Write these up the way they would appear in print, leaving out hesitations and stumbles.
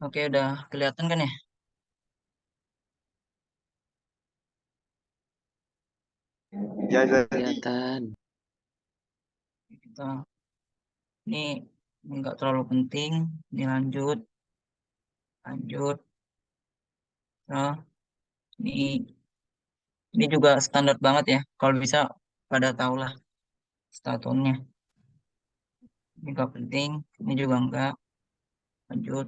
Oke, udah kelihatan kan ya? Ya, jadi. Kelihatan. Kita ini nggak terlalu penting. Ini lanjut, lanjut. Nah, ini juga standar banget ya. Kalau bisa pada tahu lah statusnya. Ini nggak penting. Ini juga nggak. Lanjut.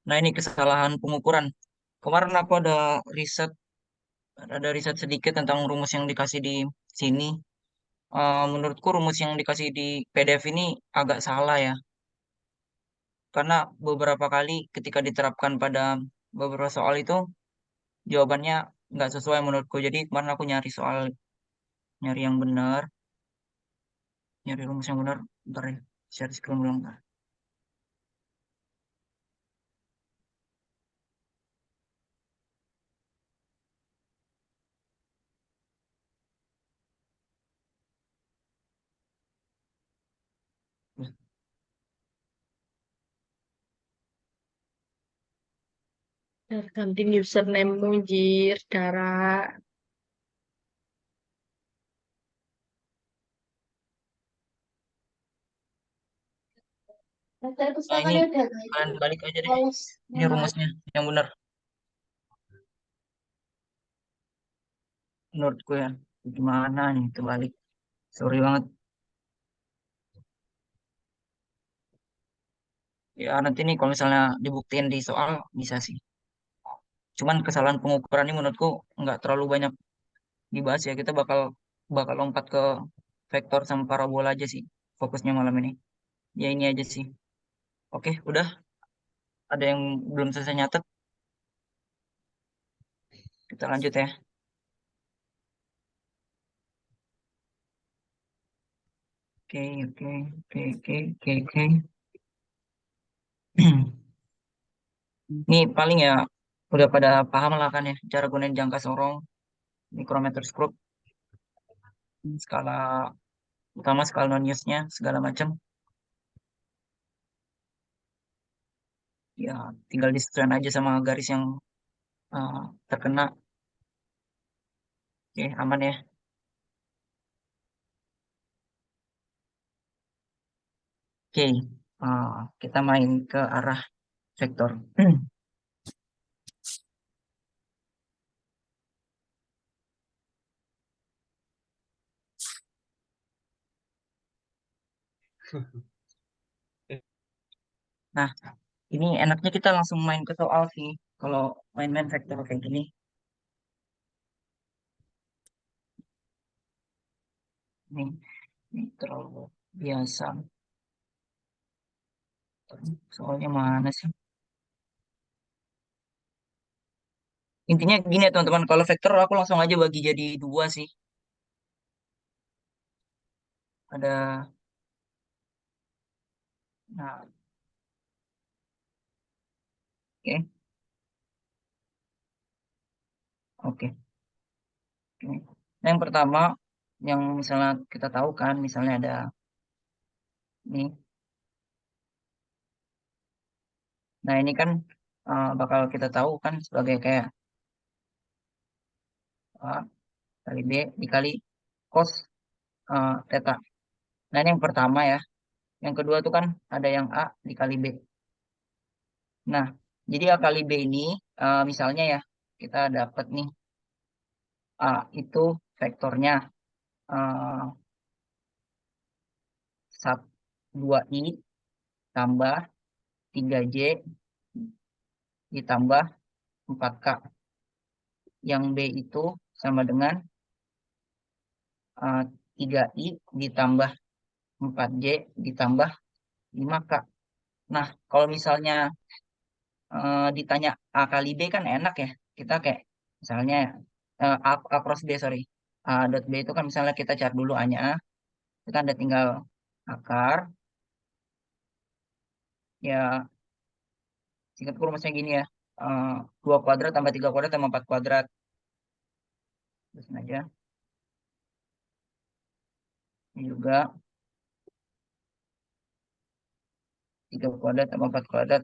Nah, ini kesalahan pengukuran. Kemarin aku ada riset sedikit tentang rumus yang dikasih di sini. Menurutku rumus yang dikasih di PDF ini agak salah ya. Karena beberapa kali ketika diterapkan pada beberapa soal itu jawabannya nggak sesuai menurutku. Jadi kemarin aku nyari yang benar, nyari rumus yang benar. Bentar ya, share screen dulu. Bentar. Ganti username-mu, Jir, Dara. Saya Nah ini pustakannya udah itu. kalian balik aja deh. Lolos. Ini rumusnya yang benar menurutku ya. Gimana nih terbalik? Sorry banget. Ya nanti nih kalau misalnya dibuktiin di soal bisa sih. Cuman kesalahan pengukuran ini menurutku nggak terlalu banyak dibahas ya. Kita bakal bakal lompat ke vektor sama parabola aja sih. Fokusnya malam ini. Ya ini aja sih. Oke, udah. Ada yang belum selesai nyatet. Kita lanjut ya. Oke, oke, oke, oke, oke, oke. Ini paling ya udah pada paham lah kan ya cara gunain jangka sorong, mikrometer skrup, skala utama, skala non-use-nya, segala macam. Ya tinggal disesuaikan aja sama garis yang uh, terkena. Oke, aman ya. Oke, kita main ke arah vektor. Nah, ini enaknya kita langsung main ke soal sih. Kalau main-main vektor kayak gini, ini, ini terlalu biasa. Soalnya mana sih? Intinya gini ya teman-teman, kalau vektor aku langsung aja bagi jadi dua sih. Ada, nah, oke, oke, oke. Nah, yang pertama, yang misalnya kita tahu kan, misalnya ada nih. Nah, ini kan bakal kita tahu kan sebagai kayak A kali B dikali cos theta. Nah, ini yang pertama ya. Yang kedua tuh kan ada yang A dikali B. Nah, jadi A kali B ini, misalnya ya, kita dapat nih A itu vektornya eh, 2i tambah 3j ditambah 4k. Yang B itu sama dengan 3i ditambah 4j ditambah 5k. Nah, kalau misalnya ditanya A kali B kan enak ya. Kita kayak misalnya A cross B, sorry. A dot B itu kan misalnya kita cari dulu A-nya A. Kita ada tinggal akar. Ya, singkat rumusnya gini ya. 2 kuadrat tambah 3 kuadrat tambah 4 kuadrat. Terus aja. Ini juga 3 kuadrat tambah 4 kuadrat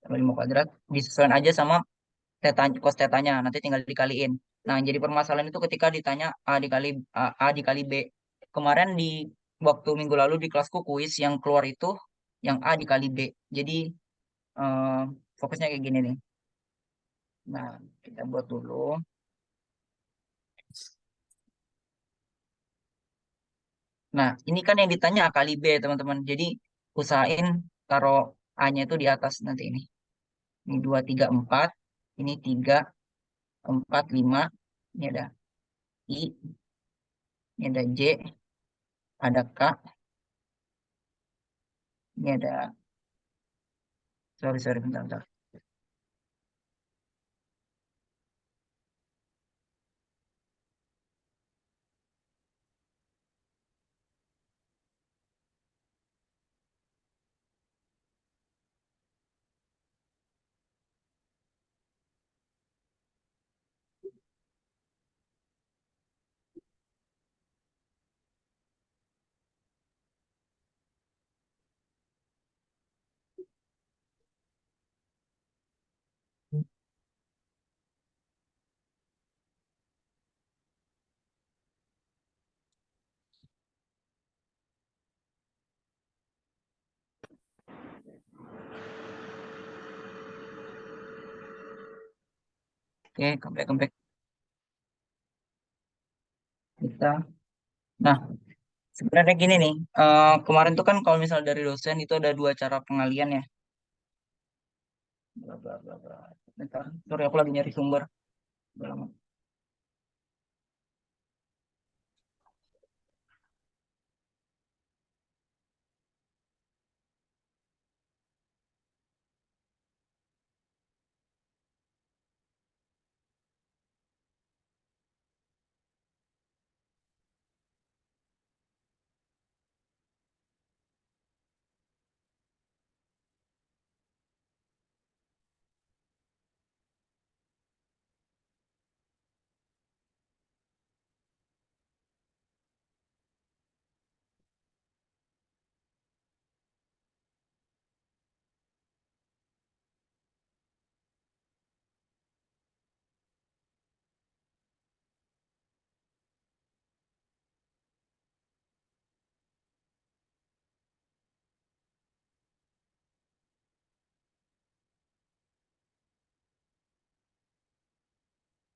tambah 5 kuadrat. Disesuaikan aja sama teta, cos tetanya. Nanti tinggal dikaliin. Nah, yang jadi permasalahan itu ketika ditanya A dikali B. Kemarin di waktu minggu lalu di kelasku kuis yang keluar itu yang A dikali B. Jadi eh, fokusnya kayak gini nih. Nah, kita buat dulu. Nah, ini kan yang ditanya A kali B, teman-teman. Jadi, usahain taruh A-nya itu di atas nanti ini. Ini 2 3 4. Ini 3 4 5. Ini ada I. Ini ada J. Ada K. Ini ada, sorry, bentar, bentar. Oke, comeback. Kita. Nah, sebenarnya gini nih. Kemarin tuh kan kalau misal dari dosen itu ada 2 cara pengalian ya. Bla, bla, bla, bla. Bentar, sorry aku lagi nyari sumber. Udah lama.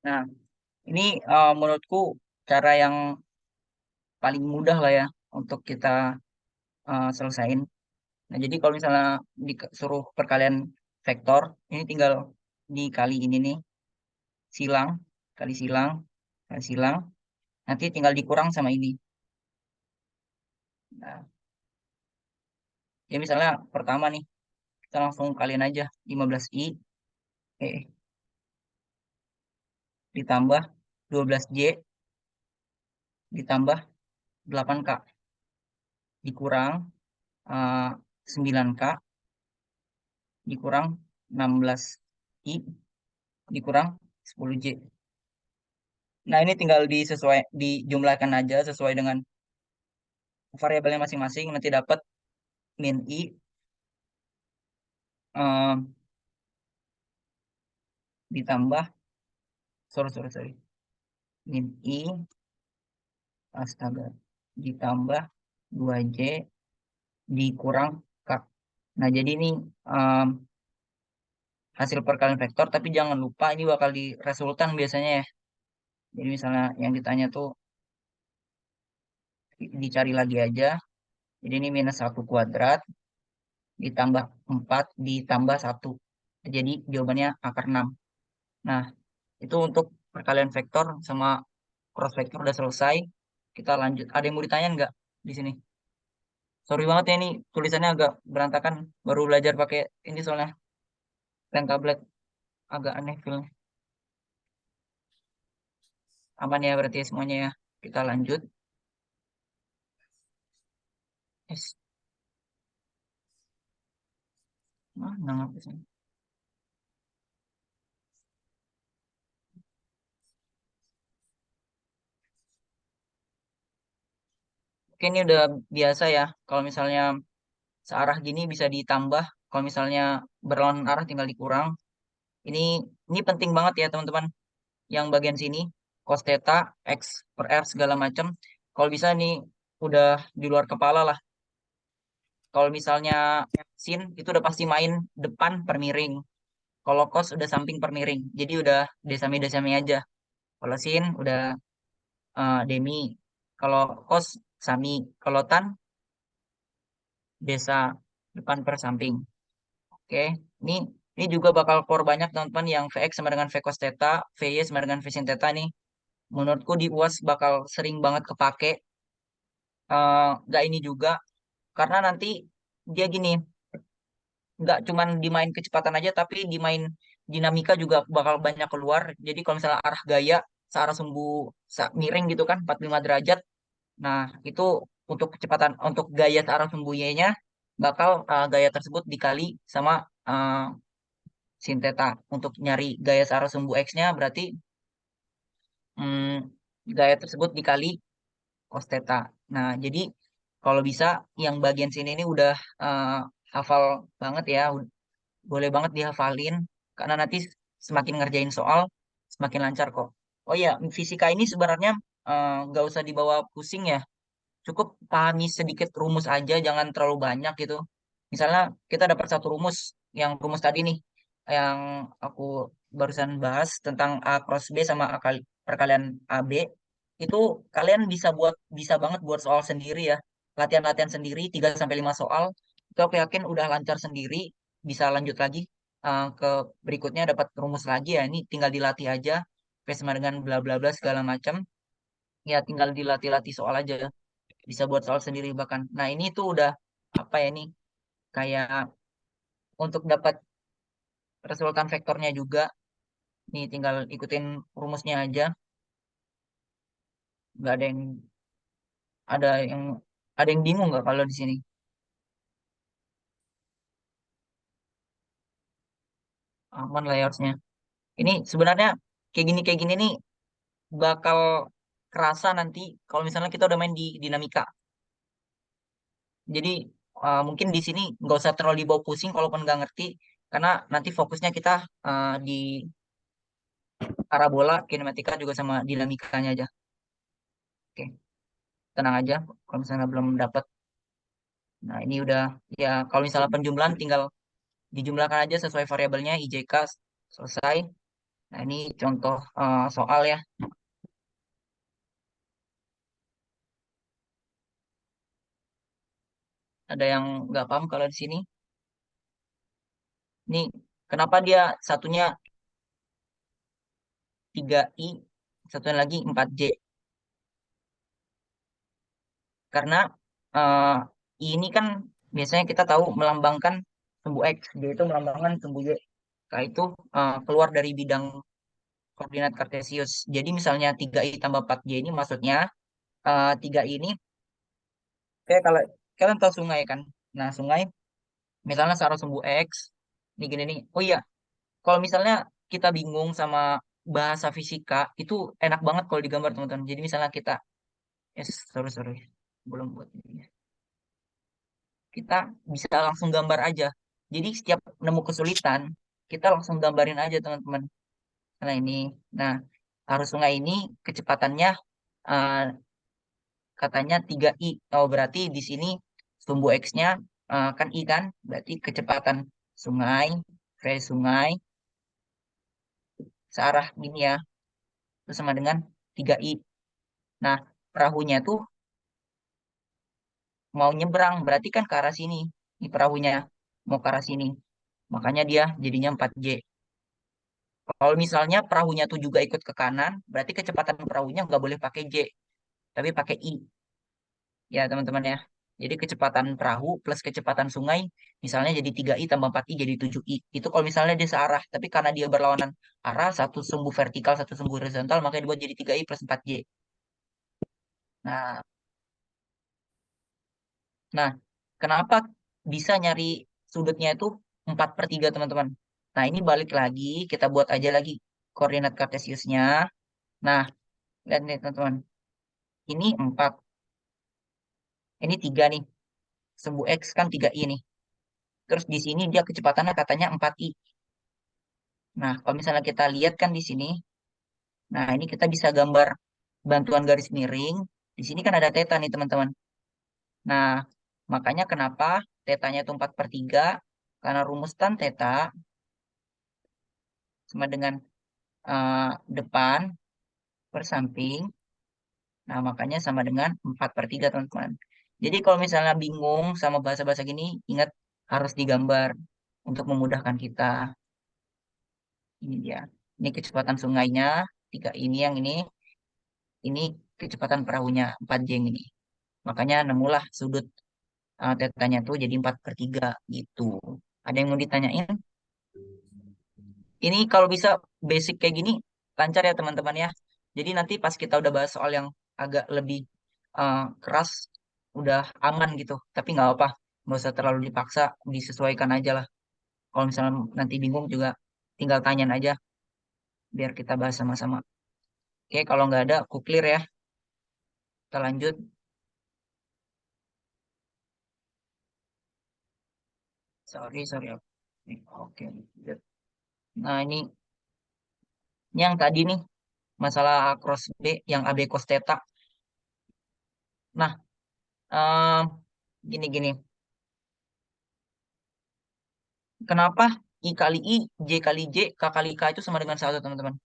Nah, ini menurutku cara yang paling mudah lah ya untuk kita selesain. Nah, jadi kalau misalnya disuruh perkalian vektor, ini tinggal dikali ini nih, silang, kali silang, kali silang, nanti tinggal dikurang sama ini. Nah, ya misalnya pertama nih, kita langsung kalian aja 15i, ditambah 12j, ditambah 8k, dikurang 9k, dikurang 16i, dikurang 10j. Nah, ini tinggal dijumlahkan aja sesuai dengan variabelnya masing-masing. Nanti dapat min i eh, ditambah, sorry, min i, astaga, ditambah 2j dikurang k. Nah, jadi ini em, hasil perkalian vektor, tapi jangan lupa ini bakal di resultan biasanya ya. Jadi misalnya yang ditanya tuh dicari lagi aja. Jadi ini minus 1 kuadrat ditambah 4 ditambah 1. Jadi jawabannya akar 6. Nah, itu untuk perkalian vektor sama cross vektor udah selesai. Kita lanjut. Ada yang mau ditanya nggak di sini? Sorry banget ya ini tulisannya agak berantakan. Baru belajar pakai ini soalnya pen tablet agak aneh feelnya. Aman ya berarti ya semuanya ya. Kita lanjut. Yes. Mana ngapa sih? Oke, ini udah biasa ya. Kalau misalnya searah gini bisa ditambah. Kalau misalnya berlawanan arah tinggal dikurang. Ini ini penting banget ya teman-teman. Yang bagian sini cos theta, x per r segala macam. Kalau bisa nih udah di luar kepala lah. Kalau misalnya sin itu udah pasti main depan per miring. Kalau cos udah samping per miring. Jadi udah desami-desami aja. Kalau sin udah demi. Kalau cos sami. Kalau tan desa depan per samping. Oke, ini ini juga bakal core banyak teman-teman yang Vx sama dengan V cos theta, Vy sama dengan V sin theta nih. Menurutku di UAS bakal sering banget kepake. Nggak ini juga karena nanti dia gini, nggak cuman dimain kecepatan aja tapi dimain dinamika juga bakal banyak keluar. Jadi kalau misalnya arah gaya searah sumbu miring gitu kan 45 derajat. Nah, itu untuk kecepatan untuk gaya searah sumbu Y-nya bakal gaya tersebut dikali sama sin theta. Untuk nyari gaya searah sumbu X-nya berarti gaya tersebut dikali cos theta. Nah, jadi kalau bisa yang bagian sini ini udah eh, hafal banget ya, boleh banget dihafalin karena nanti semakin ngerjain soal semakin lancar kok. Oh ya, fisika ini sebenarnya nggak usah dibawa pusing ya. Cukup pahami sedikit rumus aja, jangan terlalu banyak gitu. Misalnya kita dapat satu rumus, yang rumus tadi nih, yang aku barusan bahas tentang A cross B sama perkalian AB, itu kalian bisa banget buat soal sendiri ya. Latihan-latihan sendiri 3 sampai 5 soal. Itu aku yakin udah lancar sendiri, bisa lanjut lagi ke berikutnya dapat rumus lagi ya. Ini tinggal dilatih aja. P sama dengan bla bla bla segala macam. Ya tinggal dilatih-latih soal aja, bisa buat soal sendiri bahkan. Nah, ini tuh udah apa ya nih kayak untuk dapat resultan vektornya juga. Nih tinggal ikutin rumusnya aja. Nggak ada yang ada yang bingung nggak kalau di sini? Aman lah ya harusnya. Ini sebenarnya kayak gini nih bakal kerasa nanti kalau misalnya kita udah main di dinamika. Jadi mungkin di sini nggak usah terlalu dibawa pusing kalaupun nggak ngerti, karena nanti fokusnya kita di parabola, kinematika juga sama dinamikanya aja. Oke, tenang aja kalau misalnya belum dapat. Nah, ini udah ya kalau misalnya penjumlahan tinggal dijumlahkan aja sesuai variabelnya IJK selesai. Nah, ini contoh soal ya. Ada yang nggak paham kalau di sini. Ini kenapa dia satunya 3I, satunya lagi 4J? Karena eh, I ini kan biasanya kita tahu melambangkan sumbu X, J itu melambangkan sumbu Y. Nah, itu keluar dari bidang koordinat Kartesius. Jadi misalnya 3I tambah 4J ini maksudnya 3I ini kayak kalau kalian tahu sungai kan. Nah, sungai misalnya searah sumbu X ini gini nih. Oh iya, kalau misalnya kita bingung sama bahasa fisika itu enak banget kalau digambar teman-teman. Jadi misalnya kita sorry belum buat ini. Kita bisa langsung gambar aja. Jadi setiap nemu kesulitan kita langsung gambarin aja teman-teman. Nah ini, nah arus sungai ini kecepatannya eh, katanya 3I. Oh, berarti di sini sumbu X-nya kan I kan, berarti kecepatan sungai, V sungai, searah gini ya, itu sama dengan 3I. Nah, perahunya tuh mau nyebrang, berarti kan ke arah sini. Ini perahunya mau ke arah sini. Makanya dia jadinya 4J. Kalau misalnya perahunya tuh juga ikut ke kanan, berarti kecepatan perahunya nggak boleh pakai J, tapi pakai I. Ya, teman-teman ya. Jadi kecepatan perahu plus kecepatan sungai misalnya jadi 3I tambah 4I jadi 7I. Itu kalau misalnya dia searah, tapi karena dia berlawanan arah, satu sumbu vertikal, satu sumbu horizontal, makanya dibuat jadi 3I plus 4J. Nah, nah, kenapa bisa nyari sudutnya itu 4/3 teman-teman? Nah, ini balik lagi, kita buat aja lagi koordinat kartesiusnya. Nah, lihat nih teman-teman. Ini 4. Ini 3 nih. Sumbu X kan 3i nih. Terus di sini dia kecepatannya katanya 4i. Nah, kalau misalnya kita lihat kan di sini, nah ini kita bisa gambar bantuan garis miring. Di sini kan ada theta nih teman-teman. Nah, makanya kenapa tetanya itu 4/3? Karena rumus tan theta sama dengan depan per samping. Nah, makanya sama dengan 4/3 teman-teman. Jadi kalau misalnya bingung sama bahasa-bahasa gini, ingat harus digambar untuk memudahkan kita. Ini dia. Ini kecepatan sungainya, 3 ini yang ini kecepatan perahunya, 4J yang ini. Makanya nemulah sudut tetanya tuh jadi 4/3 gitu. Ada yang mau ditanyain? Ini kalau bisa basic kayak gini, lancar ya teman-teman ya. Jadi nanti pas kita udah bahas soal yang agak lebih keras, udah aman gitu. Tapi nggak apa, nggak usah terlalu dipaksa, disesuaikan aja lah. Kalau misalnya nanti bingung juga, tinggal tanyain aja, biar kita bahas sama-sama. Oke, kalau nggak ada, aku clear ya. Kita lanjut. Sorry, sorry. Oke. Nah, ini yang tadi nih, masalah cross B, yang AB cos theta. Nah, gini-gini. Kenapa I kali I, J kali J, K kali K itu sama dengan 1, teman-teman?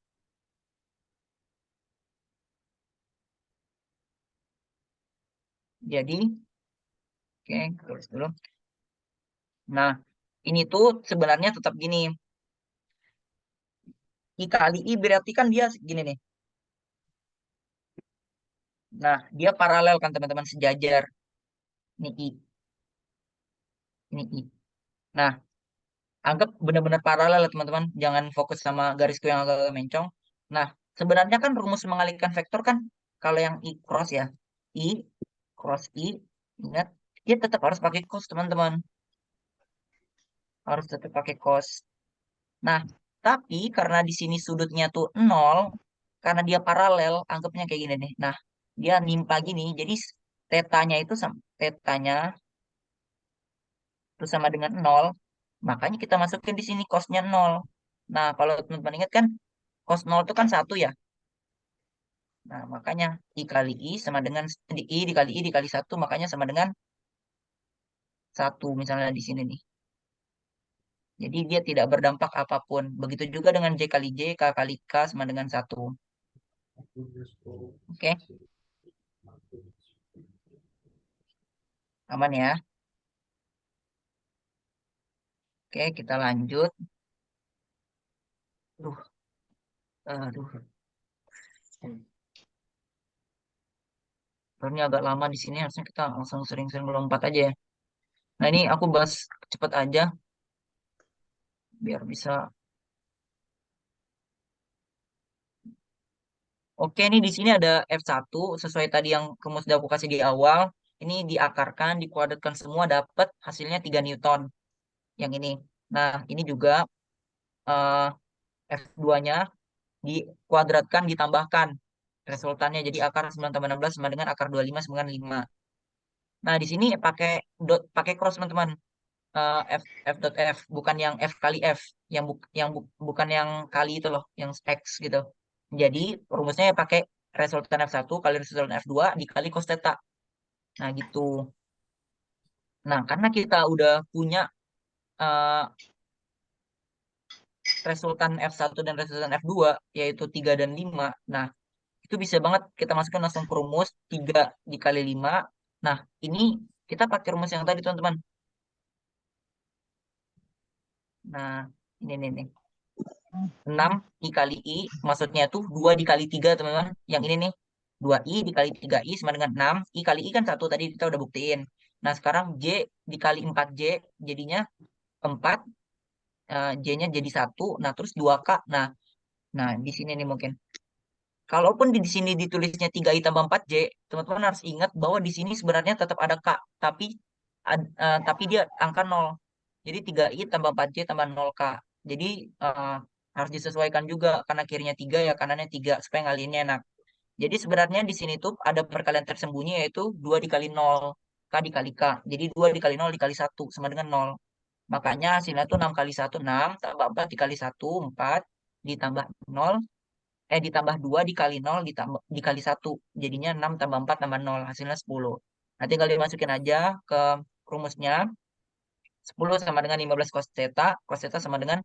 Jadi, oke, terus dulu. Nah, ini tuh sebenarnya tetap gini. I kali I berarti kan dia gini nih. Nah, dia paralel kan teman-teman, sejajar. Ini I, ini I. Nah, anggap benar-benar paralel ya teman-teman. Jangan fokus sama garisku yang agak mencong. Nah, sebenarnya kan rumus mengalihkan vektor kan kalau yang I cross ya. I cross I, ingat, dia tetap harus pakai cos teman-teman. Harus tetap pakai cos. Nah, tapi karena di sini sudutnya tuh nol, karena dia paralel, anggapnya kayak gini nih. Nah, dia nimpa gini, jadi tetanya itu tetanya itu sama dengan nol. Makanya kita masukin di sini cosnya nol. Nah, kalau teman-teman ingat kan, cos nol itu kan 1 ya. Nah, makanya I kali I sama dengan I dikali I dikali 1, makanya sama dengan 1 misalnya di sini nih. Jadi dia tidak berdampak apapun. Begitu juga dengan J kali J, K kali K sama dengan 1. Oke, aman ya. Oke, kita lanjut. Duh, aduh. Ini agak lama di sini, harusnya kita langsung sering-sering melompat aja ya. Nah, ini aku bahas cepet aja, biar bisa. Oke, ini di sini ada F1, sesuai tadi yang rumus udah aku kasih di awal. Ini diakarkan, dikuadratkan semua, dapat hasilnya 3 Newton. Yang ini. Nah, ini juga eh, F2-nya dikuadratkan, ditambahkan resultannya. Jadi akar 9 tambah 16 sama dengan akar 25 sama dengan 5. Nah, di sini pakai cross teman-teman. F F dot F bukan yang F kali F, bukan yang kali itu loh, yang X gitu. Jadi rumusnya pakai resultan F1 kali resultan F2 dikali cos theta. Nah, gitu. Nah, karena kita udah punya eh, resultan F1 dan resultan F2 yaitu 3 dan 5. Nah, itu bisa banget kita masukkan langsung ke rumus 3 dikali 5. Nah, ini kita pakai rumus yang tadi teman-teman. Nah, ini nih. 6 I kali I, maksudnya tuh 2 dikali 3 teman-teman. Yang ini nih, 2I dikali 3I sama dengan 6. I kali I kan 1 tadi kita udah buktiin. Nah, sekarang J dikali 4J, jadinya 4, J-nya jadi 1. Nah, terus 2K. Nah, di sini nih mungkin. Kalaupun di sini ditulisnya 3I tambah 4J, teman-teman harus ingat bahwa di sini sebenarnya tetap ada K, tapi tapi dia angka 0. Jadi 3I tambah 4J tambah 0K. Jadi eh, harus disesuaikan juga, karena kirinya 3 ya kanannya 3 supaya ngalihinnya enak. Jadi sebenarnya di sini tuh ada perkalian tersembunyi, yaitu 2 dikali 0. K dikali K. Jadi 2 dikali 0 dikali 1 sama dengan 0. Makanya hasilnya tuh 6 kali 1 6, tambah 4 dikali 1 4, ditambah 0, ditambah 2 dikali 0 ditambah dikali 1. Jadinya 6 tambah 4 tambah 0, hasilnya 10. Nanti tinggal dimasukin aja ke rumusnya. 10 sama dengan 15 cos theta. Cos theta sama dengan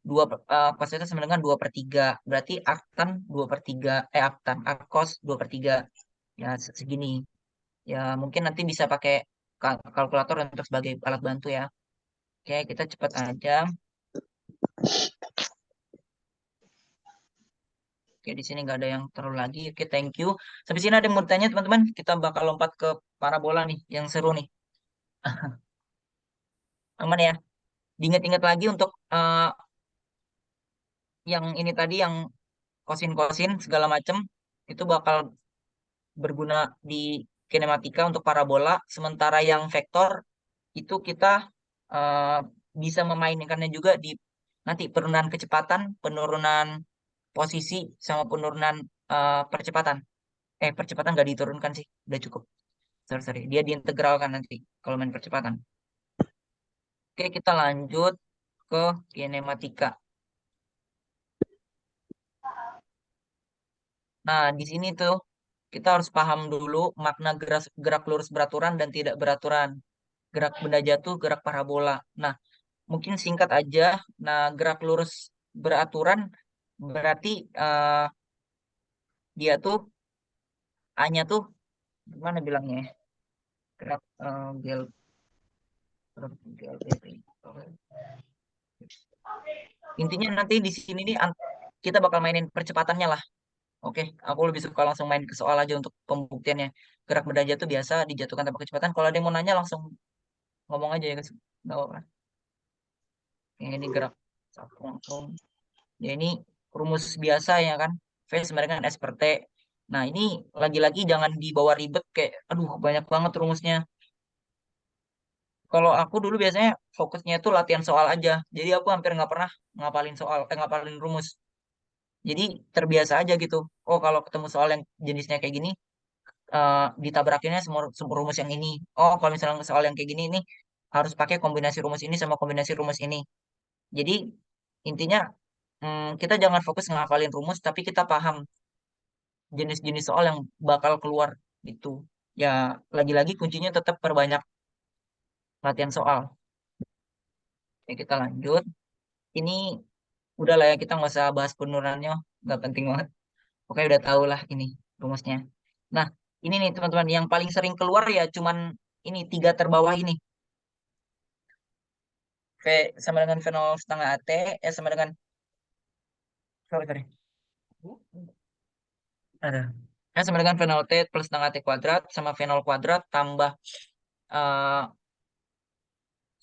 2 cos theta sama dengan 2 per 3. Berarti arctan 2 per 3. Arctan, arcos 2 per 3. Ya, segini. Ya, mungkin nanti bisa pakai kalkulator untuk sebagai alat bantu ya. Oke, kita cepat aja. Oke, di sini nggak ada yang terlalu lagi. Oke, thank you. Sampai sini ada yang mau tanya, teman-teman. Kita bakal lompat ke parabola nih, yang seru nih. Aman ya? Diingat-ingat lagi untuk yang ini tadi, yang kosin-kosin segala macam, itu bakal berguna di kinematika untuk parabola. Sementara yang vektor, itu kita eh, bisa memainkannya juga di nanti penurunan kecepatan, penurunan posisi, sama penurunan percepatan. Percepatan nggak diturunkan sih, udah cukup. Sorry, sorry. Dia diintegralkan nanti kalau main percepatan. Oke, kita lanjut ke kinematika. Nah, di sini tuh kita harus paham dulu makna gerak, gerak lurus beraturan dan tidak beraturan. Gerak benda jatuh, gerak parabola. Nah, mungkin singkat aja. Nah, gerak lurus beraturan berarti dia tuh A-nya tuh gimana bilangnya ya? Gerak intinya nanti di sini nih kita bakal mainin percepatannya lah. Oke, aku lebih suka langsung main ke soal aja untuk pembuktiannya. Gerak benda jatuh biasa dijatuhkan tanpa kecepatan. Kalau ada yang mau nanya langsung ngomong aja ya guys. Nggak apa-apa. Ini gerak satu langsung. Ya ini rumus biasa ya kan. V sama dengan S per T. Nah ini lagi-lagi jangan dibawa ribet kayak, aduh banyak banget rumusnya. Kalau aku dulu biasanya fokusnya itu latihan soal aja. Jadi aku hampir nggak pernah ngapalin soal, ngapalin rumus. Jadi terbiasa aja gitu. Oh kalau ketemu soal yang jenisnya kayak gini, ditabrakinnya semua, semua rumus yang ini. Oh kalau misalnya soal yang kayak gini ini harus pakai kombinasi rumus ini sama kombinasi rumus ini. Jadi intinya kita jangan fokus ngapalin rumus, tapi kita paham jenis-jenis soal yang bakal keluar gitu. Ya lagi-lagi kuncinya tetap perbanyak latihan soal. Ya kita lanjut. Ini udah lah ya, kita nggak usah bahas penurunannya, nggak penting banget. Oke udah tahu lah ini rumusnya. Nah ini nih teman-teman yang paling sering keluar ya cuman ini tiga terbawah ini. V sama dengan V0 setengah AT, S sama dengan, sorry, sorry. Ada. S sama dengan V0 T plus setengah T kuadrat sama V0 kuadrat tambah eh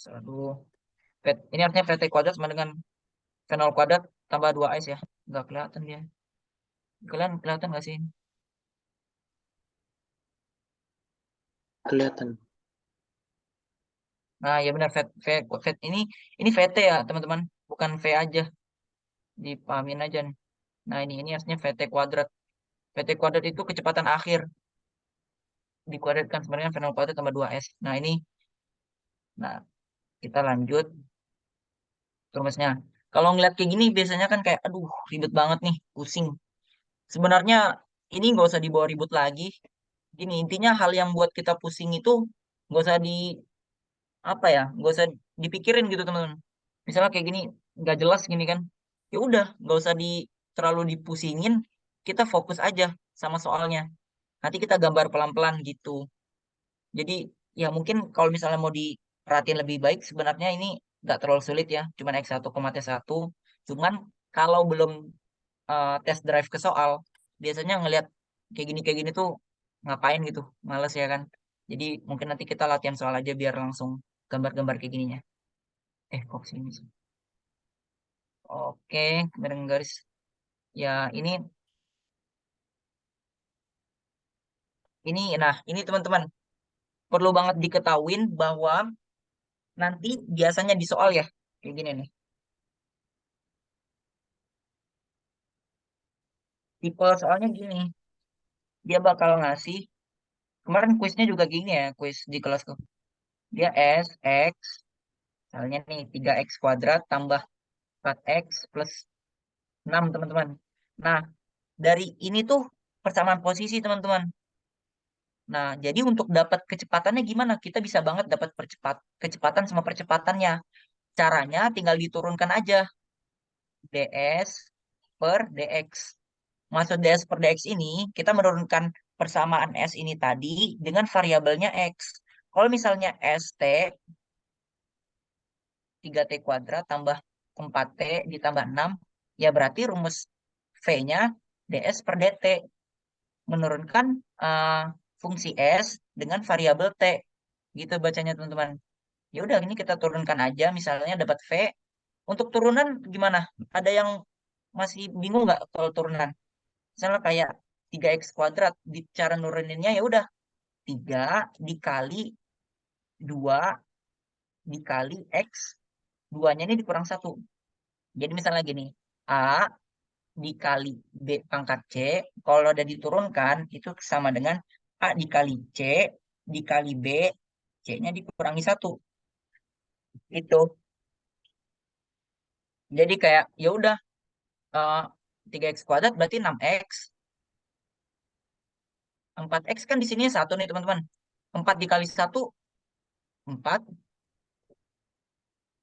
aduh, ini artinya VT kuadrat sama dengan V0 kuadrat tambah 2S ya. Nggak kelihatan dia. Kalian kelihatan nggak sih? Kelihatan. Nah, ya benar V ini VT ya, teman-teman. Bukan V aja. Dipahamin aja nih. Nah, ini artinya VT kuadrat. VT kuadrat itu kecepatan akhir dikuadratkan sama dengan V0 kuadrat tambah 2S. Nah, ini nah kita lanjut rumusnya. Kalau ngeliat kayak gini biasanya kan kayak aduh ribet banget nih, pusing. Sebenarnya ini nggak usah dibawa ribut lagi. Gini, intinya hal yang buat kita pusing itu nggak usah di apa ya, nggak usah dipikirin gitu teman-teman. Misalnya kayak gini nggak jelas gini kan, ya udah nggak usah terlalu dipusingin. Kita fokus aja sama soalnya. Nanti kita gambar pelan-pelan gitu. Jadi ya mungkin kalau misalnya mau diperhatiin lebih baik sebenarnya ini nggak terlalu sulit ya, cuman X1, T1. Cuman kalau belum test drive ke soal, biasanya ngelihat kayak gini tuh ngapain gitu, males ya kan. Jadi mungkin nanti kita latihan soal aja biar langsung gambar-gambar kayak gininya. Kok sini sih? Oke, garis garis. Ya nah ini teman-teman perlu banget diketahuin bahwa nanti biasanya di soal ya kayak gini nih. Tipe soalnya gini, dia bakal ngasih Kemarin kuisnya juga gini ya, kuis di kelasku. Dia S, X, misalnya nih 3X kuadrat tambah 4X plus 6 teman-teman. Nah, dari ini tuh persamaan posisi teman-teman. Nah, jadi untuk dapat kecepatannya gimana? Kita bisa banget dapat kecepatan sama percepatannya. Caranya tinggal diturunkan aja ds per dx. Maksud ds per dx ini, kita menurunkan persamaan s ini tadi dengan variabelnya x. Kalau misalnya st 3t kuadrat tambah 4t ditambah 6, ya berarti rumus v-nya ds per dt. Menurunkan eh, fungsi s dengan variabel t. Gitu bacanya teman-teman. Ya udah ini kita turunkan aja misalnya dapat v. Untuk turunan gimana? Ada yang masih bingung nggak kalau turunan? Misalnya kayak 3x kuadrat, di cara nuruninnya ya udah 3 dikali 2 dikali x, duanya ini dikurang satu. Jadi misalnya gini, a dikali b pangkat c, kalau udah diturunkan itu sama dengan a dikali c dikali b, c-nya dikurangi satu. Itu. Jadi kayak ya udah, eh, 3x kuadrat berarti 6x. 4x kan di sini satu nih teman-teman. 4 dikali satu 4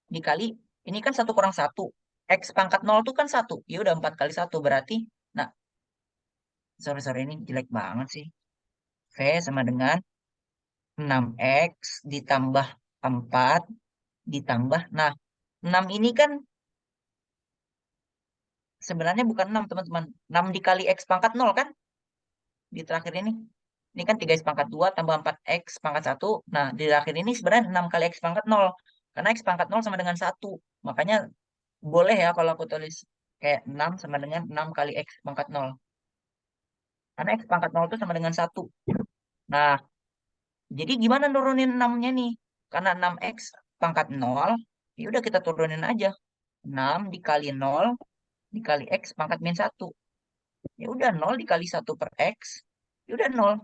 dikali, ini kan satu kurang satu. X pangkat 0 tuh kan satu. Ya udah 4 kali satu berarti. Nah, sorry ini jelek banget sih. V sama dengan 6x ditambah 4 ditambah. Nah, 6 ini kan sebenarnya bukan 6 teman-teman. 6 dikali x pangkat 0 kan di terakhir ini. Ini kan 3x pangkat 2 tambah 4x pangkat satu. Nah, di terakhir ini sebenarnya 6 kali x pangkat 0. Karena x pangkat 0 sama dengan satu. Makanya boleh ya kalau aku tulis kayak 6 sama dengan 6 kali x pangkat 0. Karena x pangkat 0 itu sama dengan satu. Nah, jadi gimana nurunin 6-nya nih? Karena 6x pangkat 0, ya udah kita turunin aja. 6 dikali 0 dikali x pangkat min satu. Ya udah 0 dikali satu per x. Ya udah 0.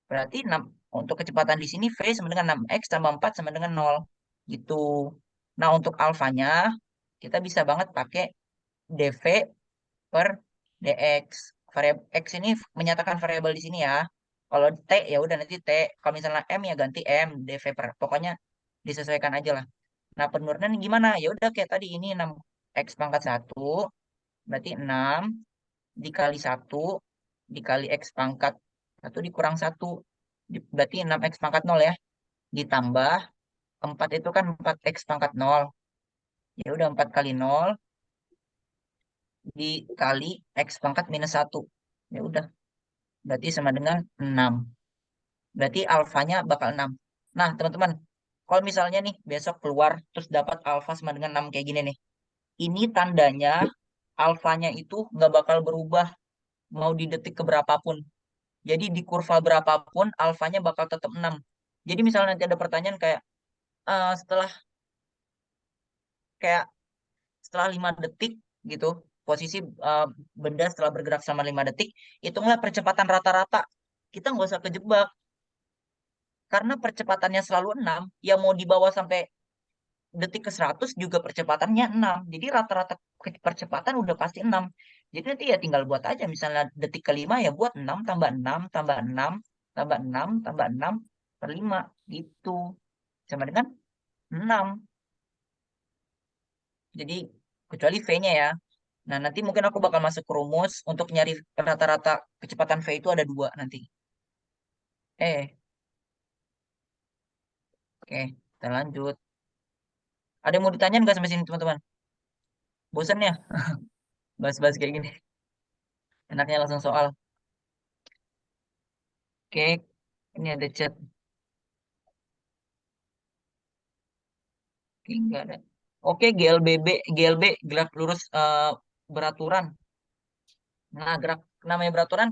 Berarti 6, untuk kecepatan di sini V sama dengan 6x tambah 4 sama dengan 0. Gitu. Nah, untuk alfanya kita bisa banget pakai dv per dx. Variabel x ini menyatakan variabel di sini ya. Kalau t ya udah nanti t. Kalau misalnya m ya ganti m, dv per. Pokoknya disesuaikan aja lah. Nah, penurunan gimana? Ya udah kayak tadi ini 6x pangkat satu berarti 6 dikali satu dikali x pangkat satu dikurang satu, berarti 6x pangkat 0 ya. Ditambah 4 itu kan 4x pangkat 0. Ya udah 4 kali 0 dikali x pangkat minus satu. Ya udah, berarti sama dengan 6. Berarti alfanya bakal 6. Nah, teman-teman, kalau misalnya nih besok keluar terus dapat alfa sama dengan 6 kayak gini nih. Ini tandanya alfanya itu nggak bakal berubah mau di detik keberapapun. Jadi di kurva berapapun alfanya bakal tetap 6. Jadi misalnya nanti ada pertanyaan kayak setelah kayak setelah 5 detik gitu, posisi eh, benda setelah bergerak selama 5 detik, hitunglah percepatan rata-rata. Kita nggak usah kejebak karena percepatannya selalu 6. Ya mau dibawa sampai detik ke 100 juga percepatannya 6. Jadi rata-rata percepatan udah pasti 6. Jadi nanti ya tinggal buat aja misalnya detik kelima ya buat 6 tambah 6 tambah 6 tambah 6 tambah 6 per 5 gitu. Sama dengan 6. Jadi kecuali V-nya ya. Nah, nanti mungkin aku bakal masuk ke rumus untuk nyari rata-rata kecepatan V itu ada dua nanti. Oke, kita lanjut. Ada yang mau ditanyain nggak sampai sini, teman-teman? Bosan ya bahas-bahas kayak gini? Enaknya langsung soal. Oke, ini ada chat. Oke, nggak ada. Oke, GLB, gerak lurus beraturan. Nah, gerak namanya beraturan,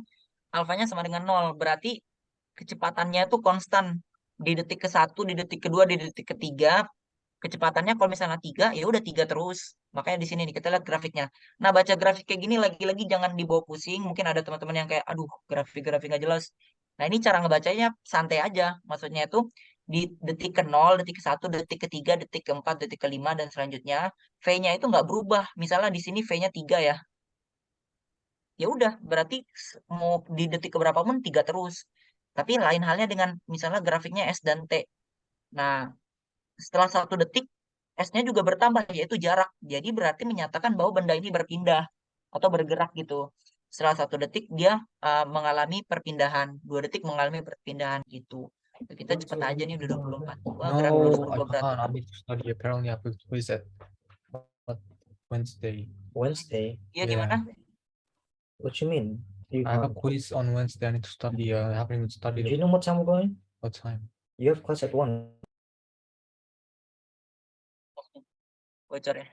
alfanya sama dengan nol. Berarti kecepatannya itu konstan. Di detik ke satu, di detik kedua, di detik ketiga, kecepatannya kalau misalnya tiga ya udah tiga terus. Makanya di sini nih kita lihat grafiknya. Nah, baca grafik kayak gini lagi-lagi jangan dibawa pusing. Mungkin ada teman-teman yang kayak aduh grafik-grafik nggak jelas. Nah, ini cara ngebacanya santai aja. Maksudnya itu di detik ke-0, detik ke-1, detik ke-3, detik ke-4, detik ke-5, dan selanjutnya V-nya itu nggak berubah. Misalnya di sini V-nya 3 ya. Ya udah, berarti mau di detik keberapa pun 3 terus. Tapi lain halnya dengan misalnya grafiknya S dan T. Nah, setelah 1 detik, S-nya juga bertambah, yaitu jarak. Jadi berarti menyatakan bahwa benda ini berpindah atau bergerak gitu. Setelah 1 detik, dia mengalami perpindahan. 2 detik mengalami perpindahan gitu. Kita cepet aja nih, udah 24. Wah, gerak lurus No, I berubah berat. can't. I need to study. Apparently, I have a quiz at what, Wednesday. Wednesday. Iya, Yeah. gimana? What you mean? I have a quiz on Wednesday. I need to study. I haven't even studied. Do you know what time we're going? What time? You have class at 1. Bocor ya.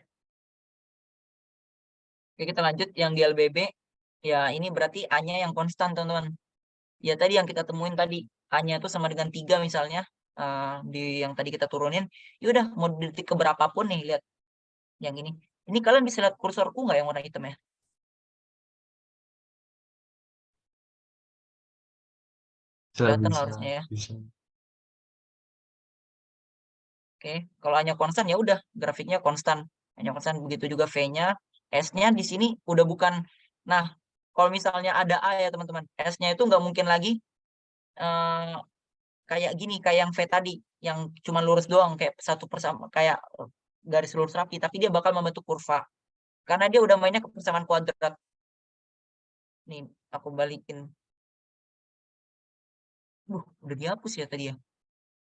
Oke, kita lanjut yang di LBB. Ya, ini berarti A-nya yang konstan, teman-teman. Ya, tadi yang kita temuin tadi. A-nya itu sama dengan 3 misalnya. Di yang tadi kita turunin. Ya udah, mau di detik keberapa pun nih, lihat. Yang ini. Ini kalian bisa lihat kursorku nggak yang warna hitam ya? Kelihatan lah harusnya ya. Oke, kalau hanya konstan ya udah grafiknya konstan. Hanya konstan, begitu juga V-nya, S-nya di sini udah bukan. Nah, kalau misalnya ada A ya teman-teman, S-nya itu nggak mungkin lagi eh, kayak gini, kayak yang V tadi, yang cuma lurus doang kayak satu persama kayak garis lurus rapi, tapi dia bakal membentuk kurva. Karena dia udah mainnya ke persamaan kuadrat. Nih, aku balikin. Udah dihapus ya tadi ya.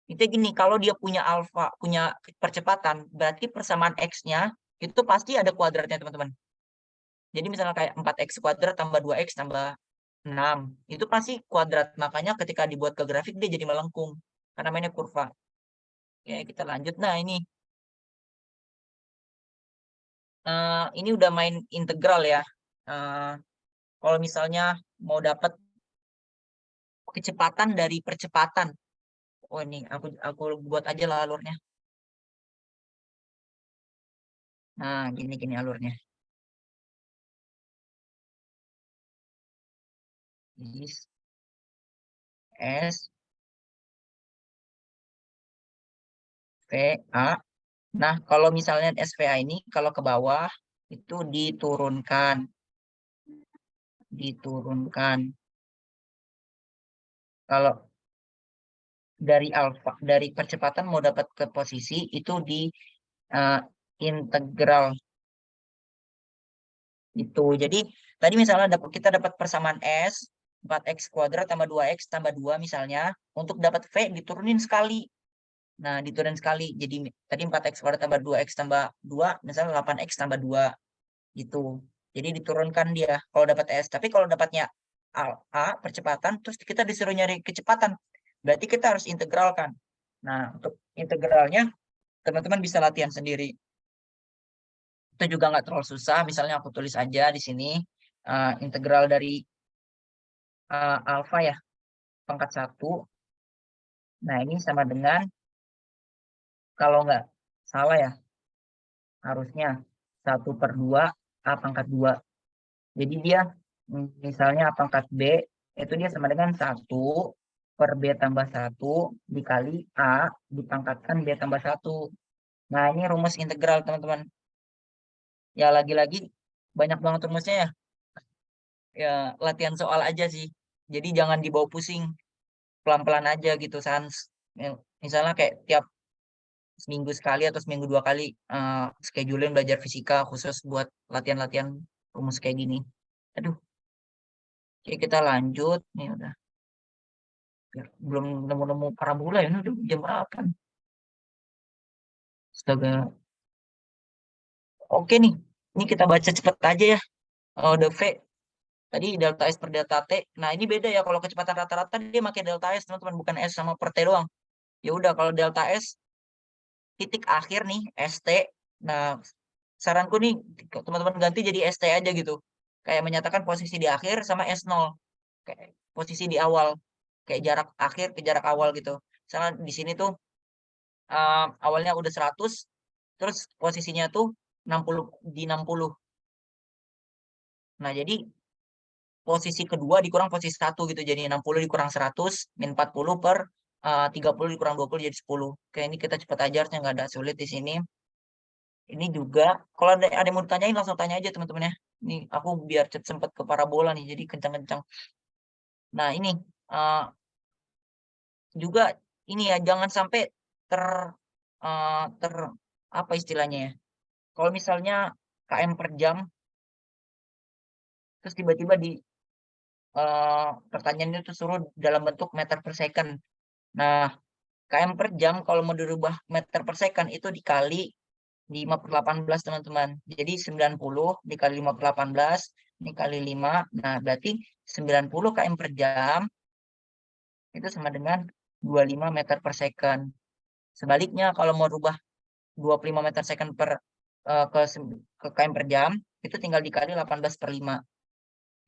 Itu gini, kalau dia punya alfa, punya percepatan, berarti persamaan X-nya itu pasti ada kuadratnya, teman-teman. Jadi misalnya kayak 4X kuadrat tambah 2X tambah 6. Itu pasti kuadrat. Makanya ketika dibuat ke grafik, dia jadi melengkung. Karena mainnya kurva. Ya, kita lanjut. Nah, ini udah main integral ya. Eh, kalau misalnya mau dapat kecepatan dari percepatan. Oh, ini aku buat aja lah alurnya. Nah, gini alurnya. Is S V A. Nah, kalau misalnya SVA ini kalau ke bawah itu diturunkan. Kalau dari percepatan mau dapat ke posisi itu di eh, integral itu. Jadi tadi misalnya kita dapat persamaan S 4X kuadrat tambah 2X tambah 2 misalnya, untuk dapat V diturunin sekali. Nah, diturunin sekali. Jadi tadi 4X kuadrat tambah 2X tambah 2 misalnya 8X tambah 2 gitu. Jadi diturunkan dia kalau dapat S. Tapi kalau dapatnya A percepatan, terus kita disuruh nyari kecepatan. Berarti kita harus integralkan. Nah, untuk integralnya, teman-teman bisa latihan sendiri. Itu juga nggak terlalu susah. Misalnya aku tulis aja di sini, integral dari alfa ya, pangkat 1. Nah, ini sama dengan, kalau nggak salah ya, harusnya 1/2 A pangkat 2. Jadi dia misalnya A pangkat B itu dia sama dengan 1/B tambah 1 dikali A dipangkatkan B tambah 1. Nah, ini rumus integral, teman-teman. Ya, lagi-lagi banyak banget rumusnya ya. Ya, latihan soal aja sih. Jadi jangan dibawa pusing. Pelan-pelan aja gitu, Sans. Ya, misalnya kayak tiap seminggu sekali atau seminggu 2 kali schedulein belajar fisika khusus buat latihan-latihan rumus kayak gini. Aduh, oke, kita lanjut. Nih udah. Belum nemu-nemu parabola ya. Ini udah jam berapa nih? Astaga. Oke nih. Ini kita baca cepet aja ya. The V. Tadi delta S per delta T. Nah, ini beda ya. Kalau kecepatan rata-rata dia pakai delta S, teman-teman. Bukan S sama per T doang. Ya udah, kalau delta S titik akhir nih, ST. Nah, saranku nih, teman-teman ganti jadi ST aja gitu. Kayak menyatakan posisi di akhir sama S0. Kayak posisi di awal. Kayak jarak akhir ke jarak awal gitu. Misalnya di sini tuh awalnya udah 100, terus posisinya tuh 60 di 60. Nah, jadi posisi kedua dikurang posisi 1 gitu. Jadi 60 dikurang 100 min 40 per 30 dikurang 20 jadi 10. Oke, ini kita cepat aja, harusnya nggak ada sulit di sini. Ini juga, kalau ada yang mau ditanyain langsung tanya aja teman-teman ya. Ini aku biar sempat ke parabola nih, jadi kencang-kencang. Nah ini juga ini ya, jangan sampai ter apa istilahnya ya. Kalau misalnya km per jam, terus tiba-tiba di pertanyaannya itu suruh dalam bentuk meter per second. Nah, km per jam kalau mau dirubah meter per second itu dikali 5 per 18 teman-teman. Jadi 90 dikali 5 per 18 dikali 5. Nah, berarti 90 km per jam itu sama dengan 25 meter per second. Sebaliknya kalau mau rubah 25 meter second per ke km per jam itu tinggal dikali 18 per 5.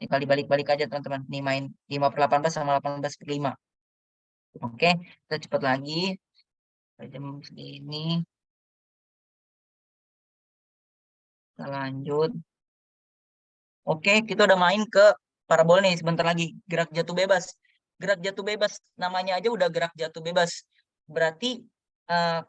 Dikali balik-balik aja teman-teman. Nih main 5 per 18 sama 18 per 5. Oke, kita cepat lagi. Jam segini. Kita lanjut. Oke, kita udah main ke parabol nih. Sebentar lagi. Gerak jatuh bebas. Gerak jatuh bebas. Namanya aja udah gerak jatuh bebas. Berarti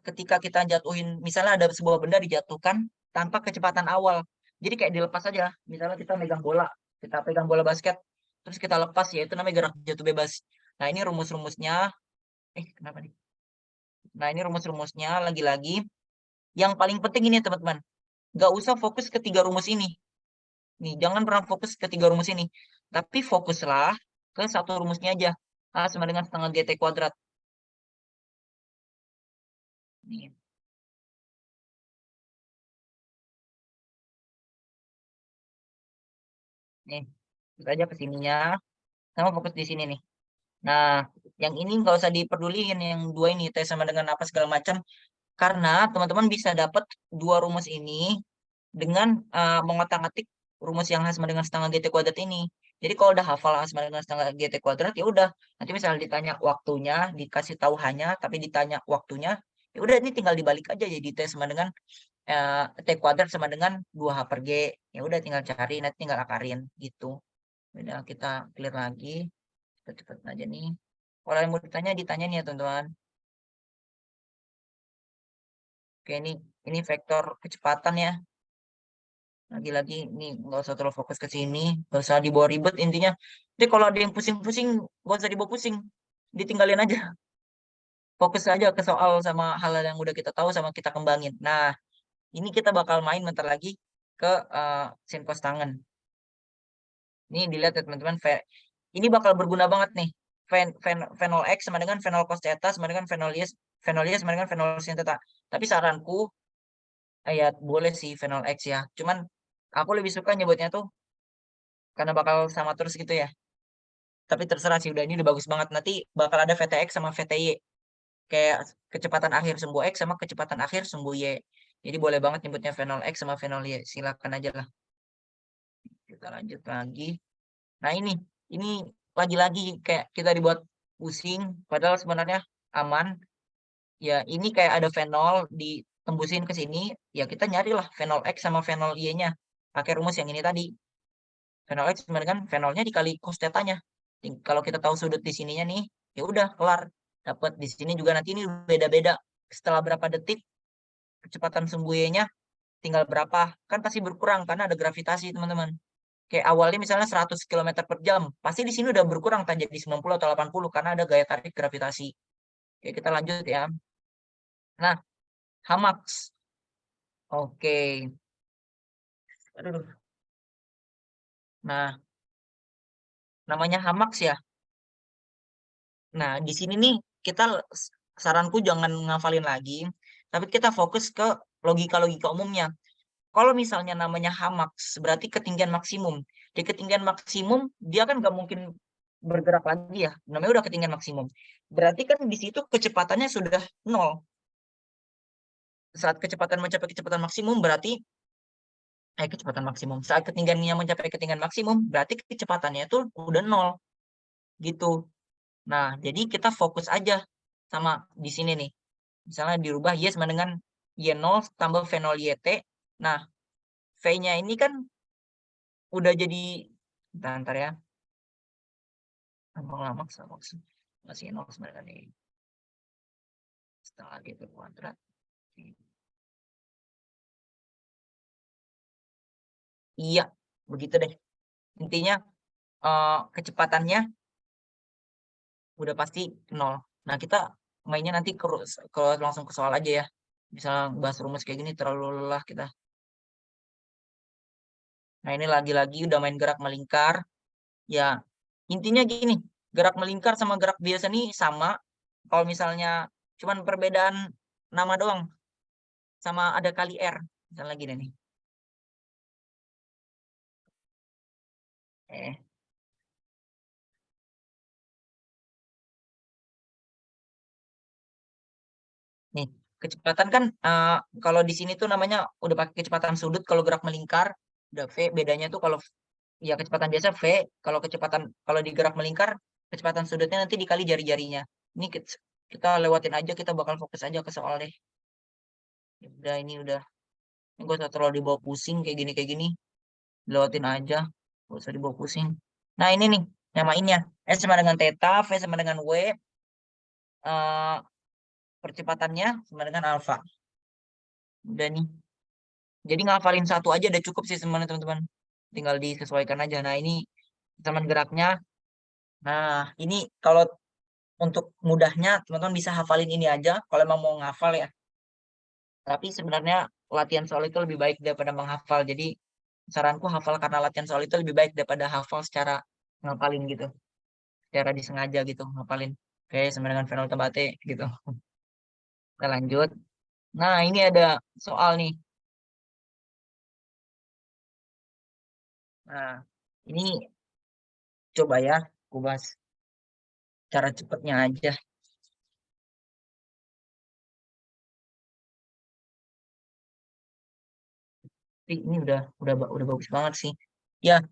ketika kita jatuhin, misalnya ada sebuah benda dijatuhkan tanpa kecepatan awal. Jadi kayak dilepas aja. Misalnya kita megang bola. Kita pegang bola basket. Terus kita lepas ya. Itu namanya gerak jatuh bebas. Nah ini rumus-rumusnya. Kenapa nih? Nah ini rumus-rumusnya lagi-lagi. Yang paling penting ini teman-teman. Nggak usah fokus ke 3 rumus ini. Nih, jangan pernah fokus ke 3 rumus ini. Tapi fokuslah ke 1 rumusnya aja. A sama dengan setengah GT kuadrat. Nih. Nih, kita aja ke sininya. Sama fokus di sini nih. Nah, yang ini nggak usah diperduliin. Yang 2 ini, T sama dengan apa segala macam. Karena teman-teman bisa dapat 2 rumus ini dengan mengotak-atik rumus yang sama dengan setengah GT kuadrat ini. Jadi kalau udah hafal sama dengan setengah GT kuadrat, ya udah. Nanti misalnya ditanya waktunya, dikasih tahu hanya, tapi ditanya waktunya, ya udah ini tinggal dibalik aja jadi T sama dengan T kuadrat sama dengan 2H per G. Ya udah tinggal cari, nanti tinggal akarin gitu. Udah kita clear lagi. Cepet-cepet aja nih. Kalau yang mau ditanya nih ya teman-teman. Oke, ini vektor kecepatan ya. Lagi-lagi ini nggak usah terlalu fokus ke sini, nggak usah dibawa ribet intinya. Jadi kalau ada yang pusing-pusing, nggak usah dibawa pusing, ditinggalin aja. Fokus aja ke soal sama hal-hal yang udah kita tahu sama kita kembangin. Nah, ini kita bakal main bentar lagi ke sin cos tangen. Ini dilihat ya teman-teman, ini bakal berguna banget nih. V0 X sama dengan V0 cos theta sama dengan V0 Y sama dengan V0 sin theta. Tapi saranku, ya boleh sih V0 X ya. Cuman aku lebih suka nyebutnya tuh karena bakal sama terus gitu ya. Tapi terserah sih, udah ini udah bagus banget. Nanti bakal ada VTX sama VTY. Kayak kecepatan akhir sumbu X sama kecepatan akhir sumbu Y. Jadi boleh banget nyebutnya V0 X sama V0 Y. Silakan aja lah. Kita lanjut lagi. Nah ini lagi-lagi kayak kita dibuat pusing. Padahal sebenarnya aman. Ya ini kayak ada V0 ditembusin ke sini. Ya kita nyarilah V0 X sama V0 Y-nya. Pakai rumus yang ini tadi. V0 X sama dengan V0-nya dikali cos theta-nya. Kalau kita tahu sudut di sininya nih, ya udah kelar. Dapat di sini juga nanti ini beda-beda. Setelah berapa detik kecepatan sumbunya tinggal berapa? Kan pasti berkurang karena ada gravitasi, teman-teman. Kayak awalnya misalnya 100 km per jam, pasti di sini udah berkurang kan jadi 90 atau 80 karena ada gaya tarik gravitasi. Oke, kita lanjut ya. Nah, Hamax. Oke. Aduh. Nah, namanya Hamax ya. Nah, di sini nih kita saranku jangan ngafalin lagi, tapi kita fokus ke logika-logika umumnya. Kalau misalnya namanya Hamax, berarti ketinggian maksimum. Di ketinggian maksimum, dia kan nggak mungkin bergerak lagi ya. Namanya udah ketinggian maksimum. Berarti kan di situ kecepatannya sudah 0. Saat kecepatan mencapai kecepatan maksimum, berarti kecepatan maksimum. Saat ketinggiannya mencapai ketinggian maksimum, berarti kecepatannya itu udah 0. Gitu. Nah, jadi kita fokus aja sama di sini nih. Misalnya dirubah Y sama dengan Y0 tambah V0 YT. Nah, V-nya ini kan udah jadi, bentar ya. lama sama masih 0 sama dengan ini. Setengah G kuadrat. Iya, begitu deh. Intinya kecepatannya udah pasti 0. Nah, kita mainnya nanti kalau langsung ke soal aja ya. Bisa bahas rumus kayak gini terlalu lelah kita. Nah, ini lagi-lagi udah main gerak melingkar. Ya, intinya gini, gerak melingkar sama gerak biasa nih sama. Kalau misalnya cuman perbedaan nama doang. Sama ada kali R. Misalnya gini nih. Nih, kecepatan kan kalau di sini tuh namanya udah pakai kecepatan sudut kalau gerak melingkar, udah V. Bedanya tuh kalau ya kecepatan biasa V, kalau di gerak melingkar kecepatan sudutnya nanti dikali jari-jarinya. Ini kita lewatin aja, kita bakal fokus aja ke soal deh. Ya udah ini udah. Ini gak usah terlalu dibawa pusing kayak gini. Lewatin aja, gak usah dibawa pusing. Nah, ini nih nyamainnya. S sama dengan theta, V sama dengan W. Percepatannya sama dengan alfa. Udah nih. Jadi ngafalin satu aja udah cukup sih sebenarnya teman-teman. Tinggal disesuaikan aja. Nah, ini zaman geraknya. Nah, ini kalau untuk mudahnya teman-teman bisa hafalin ini aja kalau emang mau ngafal ya. Tapi sebenarnya latihan soal itu lebih baik daripada menghafal. Jadi saranku hafal karena latihan soal itu lebih baik daripada hafal secara ngapalin gitu. Secara disengaja gitu ngapalin. Kayak sama dengan Venol Tabate gitu. Kita lanjut. Nah, ini ada soal nih. Nah, ini coba ya, aku bahas cara cepatnya aja. Ini udah bagus banget sih. Ya,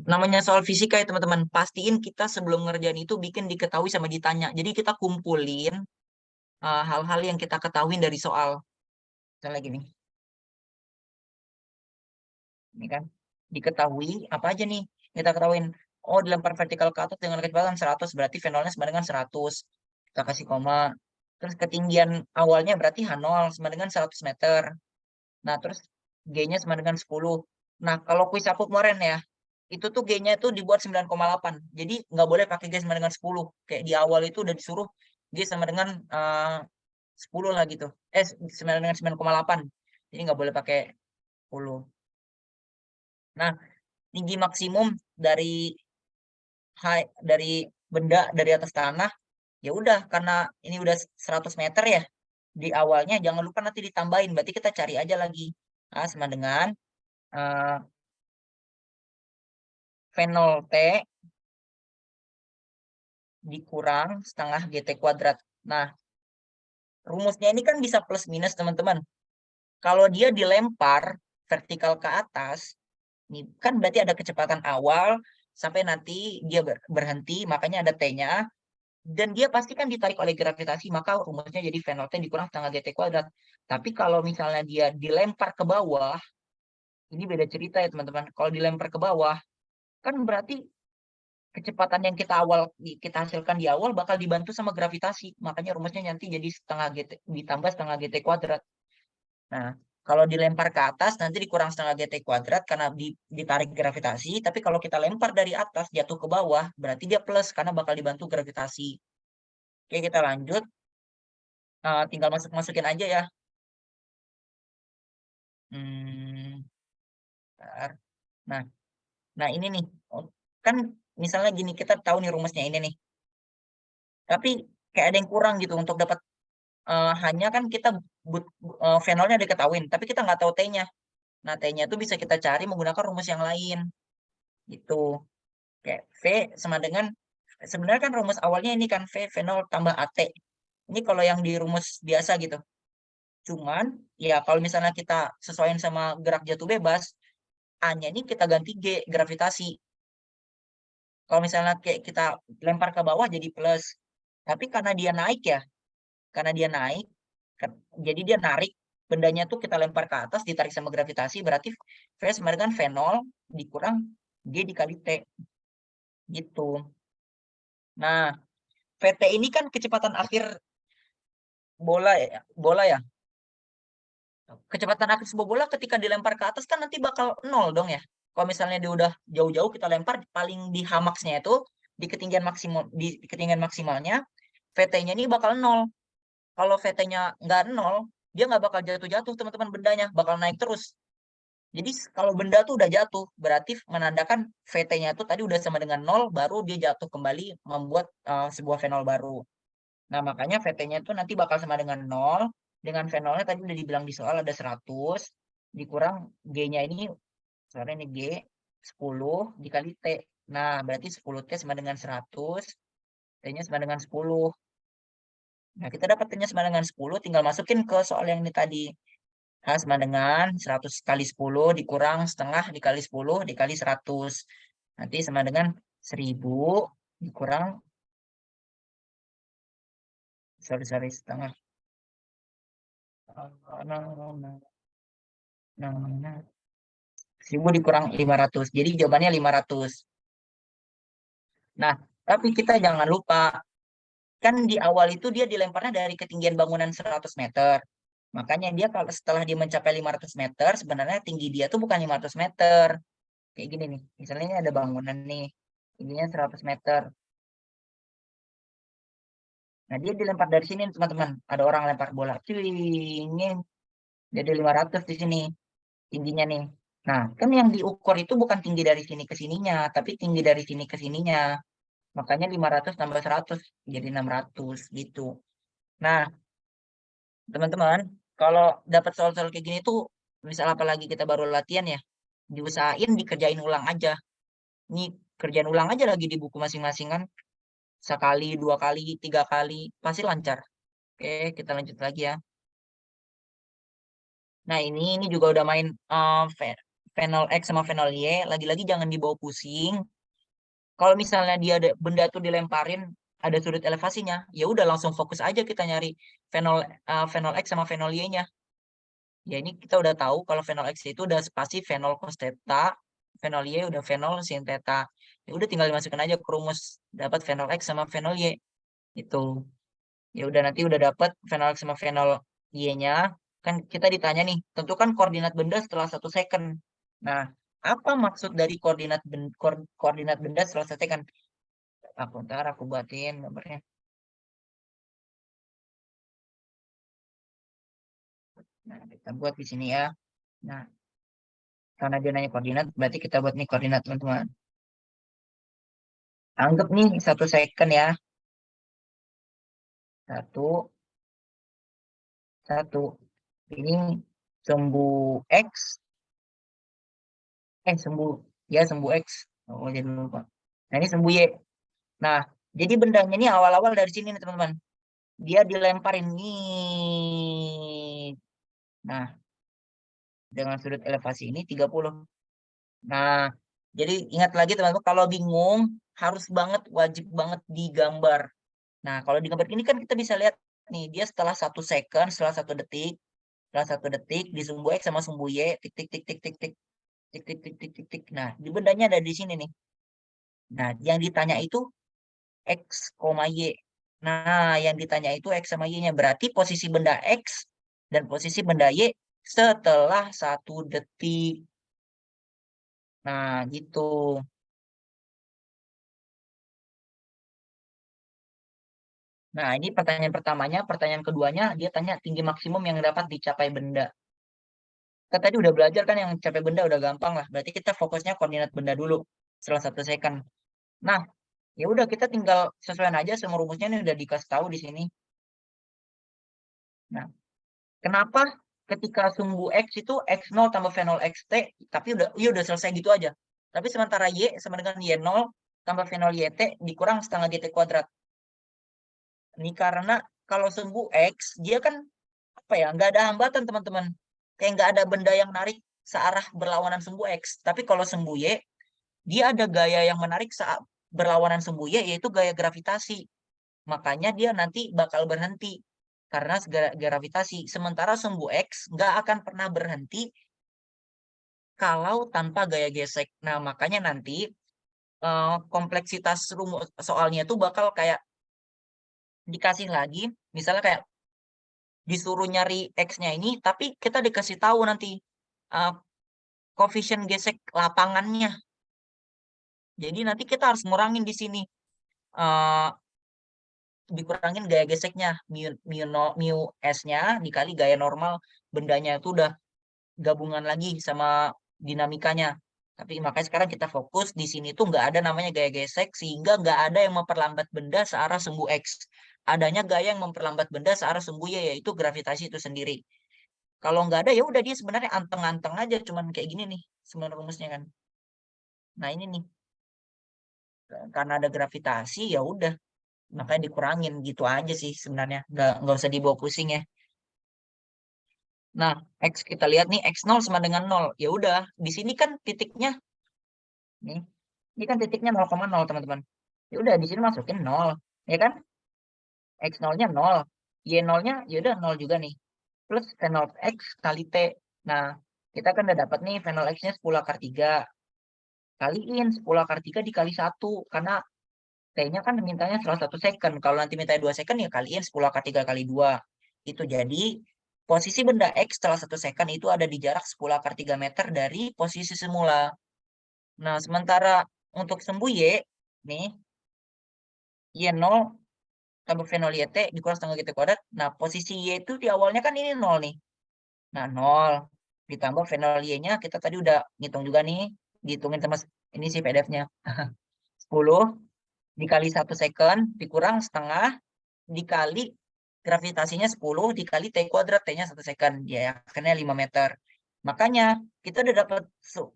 namanya soal fisika ya teman-teman. Pastiin kita sebelum ngerjain itu bikin diketahui sama ditanya. Jadi kita kumpulin hal-hal yang kita ketahui dari soal. Misalnya gini, ini kan diketahui apa aja nih? Kita ketahuin. Oh, dilempar vertikal ke atas dengan kecepatan 100, berarti V0-nya sama dengan 100. Kita kasih koma. Terus ketinggian awalnya berarti H0 sama dengan 100 meter. Nah, terus G-nya sama dengan 10. Nah, kalau kuis aku kemarin ya, itu tuh G-nya itu dibuat 9,8. Jadi nggak boleh pakai G sama dengan 10. Kayak di awal itu udah disuruh G sama dengan 10 lah gitu. Sama dengan 9,8. Jadi nggak boleh pakai 10. Nah, tinggi maksimum dari dari benda dari atas tanah, ya udah karena ini udah 100 meter ya. Di awalnya jangan lupa nanti ditambahin. Berarti kita cari aja lagi. Nah, sama dengan uh, V0T dikurang setengah GT kuadrat. Nah, rumusnya ini kan bisa plus minus teman-teman. Kalau dia dilempar vertikal ke atas, ini kan berarti ada kecepatan awal sampai nanti dia berhenti, makanya ada T-nya. Dan dia pasti kan ditarik oleh gravitasi, maka rumusnya jadi V0T dikurang setengah GT kuadrat. Tapi kalau misalnya dia dilempar ke bawah, ini beda cerita ya teman-teman. Kalau dilempar ke bawah, kan berarti kecepatan yang kita hasilkan di awal bakal dibantu sama gravitasi. Makanya rumusnya nanti jadi setengah GT ditambah setengah GT kuadrat. Nah, kalau dilempar ke atas nanti dikurang setengah GT kuadrat karena ditarik gravitasi. Tapi kalau kita lempar dari atas jatuh ke bawah, berarti dia plus karena bakal dibantu gravitasi. Oke, kita lanjut. Tinggal masukin aja ya. Hmm, bentar. Nah, nah ini nih. Kan misalnya gini, kita tahu nih rumusnya ini nih. Tapi kayak ada yang kurang gitu untuk dapat hanya kan kita fenolnya diketahuin, tapi kita nggak tahu T-nya. Nah, T-nya itu bisa kita cari menggunakan rumus yang lain. Gitu. Kayak V sama dengan, sebenarnya kan rumus awalnya ini kan V, V0 tambah AT. Ini kalau yang di rumus biasa gitu. Cuman, ya kalau misalnya kita sesuaiin sama gerak jatuh bebas, A-nya ini kita ganti G, gravitasi. Kalau misalnya kayak kita lempar ke bawah jadi plus. Tapi karena dia naik ya, karena dia naik, jadi dia narik, bendanya tuh kita lempar ke atas, ditarik sama gravitasi, berarti V sama dengan V0 dikurang G dikali T. Gitu. Nah, VT ini kan kecepatan akhir bola ya. Kecepatan akhir sebuah bola ketika dilempar ke atas kan nanti bakal nol dong ya. Kalau misalnya dia udah jauh-jauh kita lempar paling di hamaksnya itu di ketinggian maksimalnya VT-nya ini bakal nol. Kalau VT-nya nggak nol, dia nggak bakal jatuh-jatuh teman-teman, bendanya bakal naik terus. Jadi kalau benda tuh udah jatuh, berarti menandakan VT-nya itu tadi udah sama dengan nol, baru dia jatuh kembali membuat sebuah fenol baru. Nah, makanya VT-nya itu nanti bakal sama dengan nol. Dengan V0-nya tadi udah dibilang di soal ada 100, dikurang G-nya ini, soalnya ini G, 10 dikali T. Nah, berarti 10T sama dengan 100, T-nya sama dengan 10. Nah, kita dapat T-nya sama dengan 10, tinggal masukin ke soal yang ini tadi. H sama dengan 100 kali 10 dikurang setengah dikali 10 dikali 100. Nanti sama dengan 1000 dikurang, sorry, setengah. 1000 dikurang 500. Jadi jawabannya 500. Nah, tapi kita jangan lupa, kan di awal itu dia dilemparnya dari ketinggian bangunan 100 meter. Makanya dia kalau setelah dia mencapai 500 meter, sebenarnya tinggi dia tuh bukan 500 meter. Kayak gini nih, misalnya ini ada bangunan nih, tingginya 100 meter. Nah, dia dilempar dari sini teman-teman. Ada orang lempar bola. Ini jadi 500 di sini tingginya nih. Nah, kan yang diukur itu bukan tinggi dari sini ke sininya, tapi tinggi dari sini ke sininya. Makanya 500 tambah 100 jadi 600 gitu. Nah, teman-teman, kalau dapat soal-soal kayak gini tuh, misal apalagi kita baru latihan ya, diusahain dikerjain ulang aja. Ini kerjaan ulang aja lagi di buku masing-masing kan. Sekali, 2 kali, 3 kali, pasti lancar. Oke, kita lanjut lagi ya. Nah, ini juga udah main fenol X sama fenol Y. Lagi-lagi jangan dibawa pusing. Kalau misalnya dia ada benda tuh dilemparin, ada sudut elevasinya, ya udah langsung fokus aja kita nyari fenol X sama fenol Y-nya. Ya ini kita udah tahu kalau fenol X itu udah pasti fenol cos theta, fenol Y udah fenol sin theta. Ya udah tinggal dimasukkan aja ke rumus, dapat fenol X sama fenol Y. Itu. Ya udah nanti udah dapat fenol X sama fenol Y-nya, kan kita ditanya nih, tentukan koordinat benda setelah 1 second. Nah, apa maksud dari koordinat benda setelah 1 second? Ntar aku buatin gambarnya. Nah, kita buat di sini ya. Nah, karena dia nanya koordinat, berarti kita buat nih koordinat teman-teman. Anggap nih 1 second ya. Satu, satu. Ini sumbu X. Sumbu X. Oh, jadi lupa. Nah, ini sumbu Y. Nah, jadi bendanya ini awal-awal dari sini nih teman-teman. Dia dilemparin nih. Nah, dengan sudut elevasi ini 30. Nah, jadi ingat lagi teman-teman, kalau bingung harus banget, wajib banget digambar. Nah, kalau digambar ini kan kita bisa lihat nih, dia setelah 1 second, setelah 1 detik di sumbu X sama sumbu Y, tik tik tik tik tik tik tik tik tik tik tik tik. Nah, di bendanya ada di sini nih. Nah, yang ditanya itu X, Y. Nah, yang ditanya itu X sama Y-nya. Berarti posisi benda X dan posisi benda Y setelah 1 detik. Nah, gitu. Nah, ini pertanyaan pertamanya. Pertanyaan keduanya, dia tanya tinggi maksimum yang dapat dicapai benda. Kita tadi udah belajar kan yang capai benda udah gampang lah. Berarti kita fokusnya koordinat benda dulu setelah 1 second. Nah, ya udah kita tinggal sesuaikan aja sama rumusnya ini udah dikasih tahu di sini. Nah, kenapa ketika sumbu X itu X0 tambah V0 XT, tapi udah selesai gitu aja. Tapi sementara Y sama dengan Y0 tambah V0 YT dikurang setengah GT kuadrat. Ini karena kalau sumbu X, dia kan apa ya, nggak ada hambatan teman-teman. Kayak nggak ada benda yang narik searah berlawanan sumbu X. Tapi kalau sumbu Y, dia ada gaya yang menarik saat berlawanan sumbu Y, yaitu gaya gravitasi. Makanya dia nanti bakal berhenti karena gravitasi. Sementara sumbu X nggak akan pernah berhenti kalau tanpa gaya gesek. Nah, makanya nanti kompleksitas rumus soalnya itu bakal kayak dikasih lagi, misalnya kayak disuruh nyari X-nya ini, tapi kita dikasih tahu nanti uh, koefisien gesek lapangannya. Jadi nanti kita harus ngurangin di sini. Uh, Dikurangin gaya geseknya, mu S-nya dikali gaya normal bendanya itu udah gabungan lagi sama dinamikanya. Tapi makanya sekarang kita fokus di sini tuh nggak ada namanya gaya gesek, sehingga nggak ada yang memperlambat benda searah sumbu X. Adanya gaya yang memperlambat benda searah sumbu Y, yaitu gravitasi itu sendiri. Kalau nggak ada ya udah dia sebenarnya anteng-anteng aja, cuman kayak gini nih sebenarnya rumusnya kan. Nah ini nih, karena ada gravitasi ya udah, makanya dikurangin gitu aja sih sebenarnya. Nggak usah dibawa pusing ya. Nah, X kita lihat nih, X0 sama dengan 0. Ya udah, di sini kan titiknya nih. Ini kan titiknya 0,0 teman-teman. Ya udah di sini masukin 0, ya kan? X0-nya 0, Y0-nya ya udah 0 juga nih. Plus V0 X kali T. Nah, kita kan udah dapat nih V0 X-nya 10 akar 3. Kaliin 10 akar 3 dikali 1 karena T-nya kan mintanya salah 1 second. Kalau nanti minta 2 second ya kaliin 10 akar 3 kali 2. Itu jadi posisi benda X setelah 1 second itu ada di jarak 10 akar 3 meter dari posisi semula. Nah, sementara untuk sumbu Y, nih, Y0 tambah V0 YT dikuras setengah GT kuadrat. Nah, posisi Y itu di awalnya kan ini 0 nih. Nah, 0 ditambah V0 Y-nya kita tadi udah ngitung juga nih. Dihitungin sama ini sih PDF-nya. 10 dikali 1 second dikurang setengah dikali gravitasinya 10 dikali T kuadrat, T-nya 1 second. Ya, akhirnya 5 meter. Makanya kita udah dapat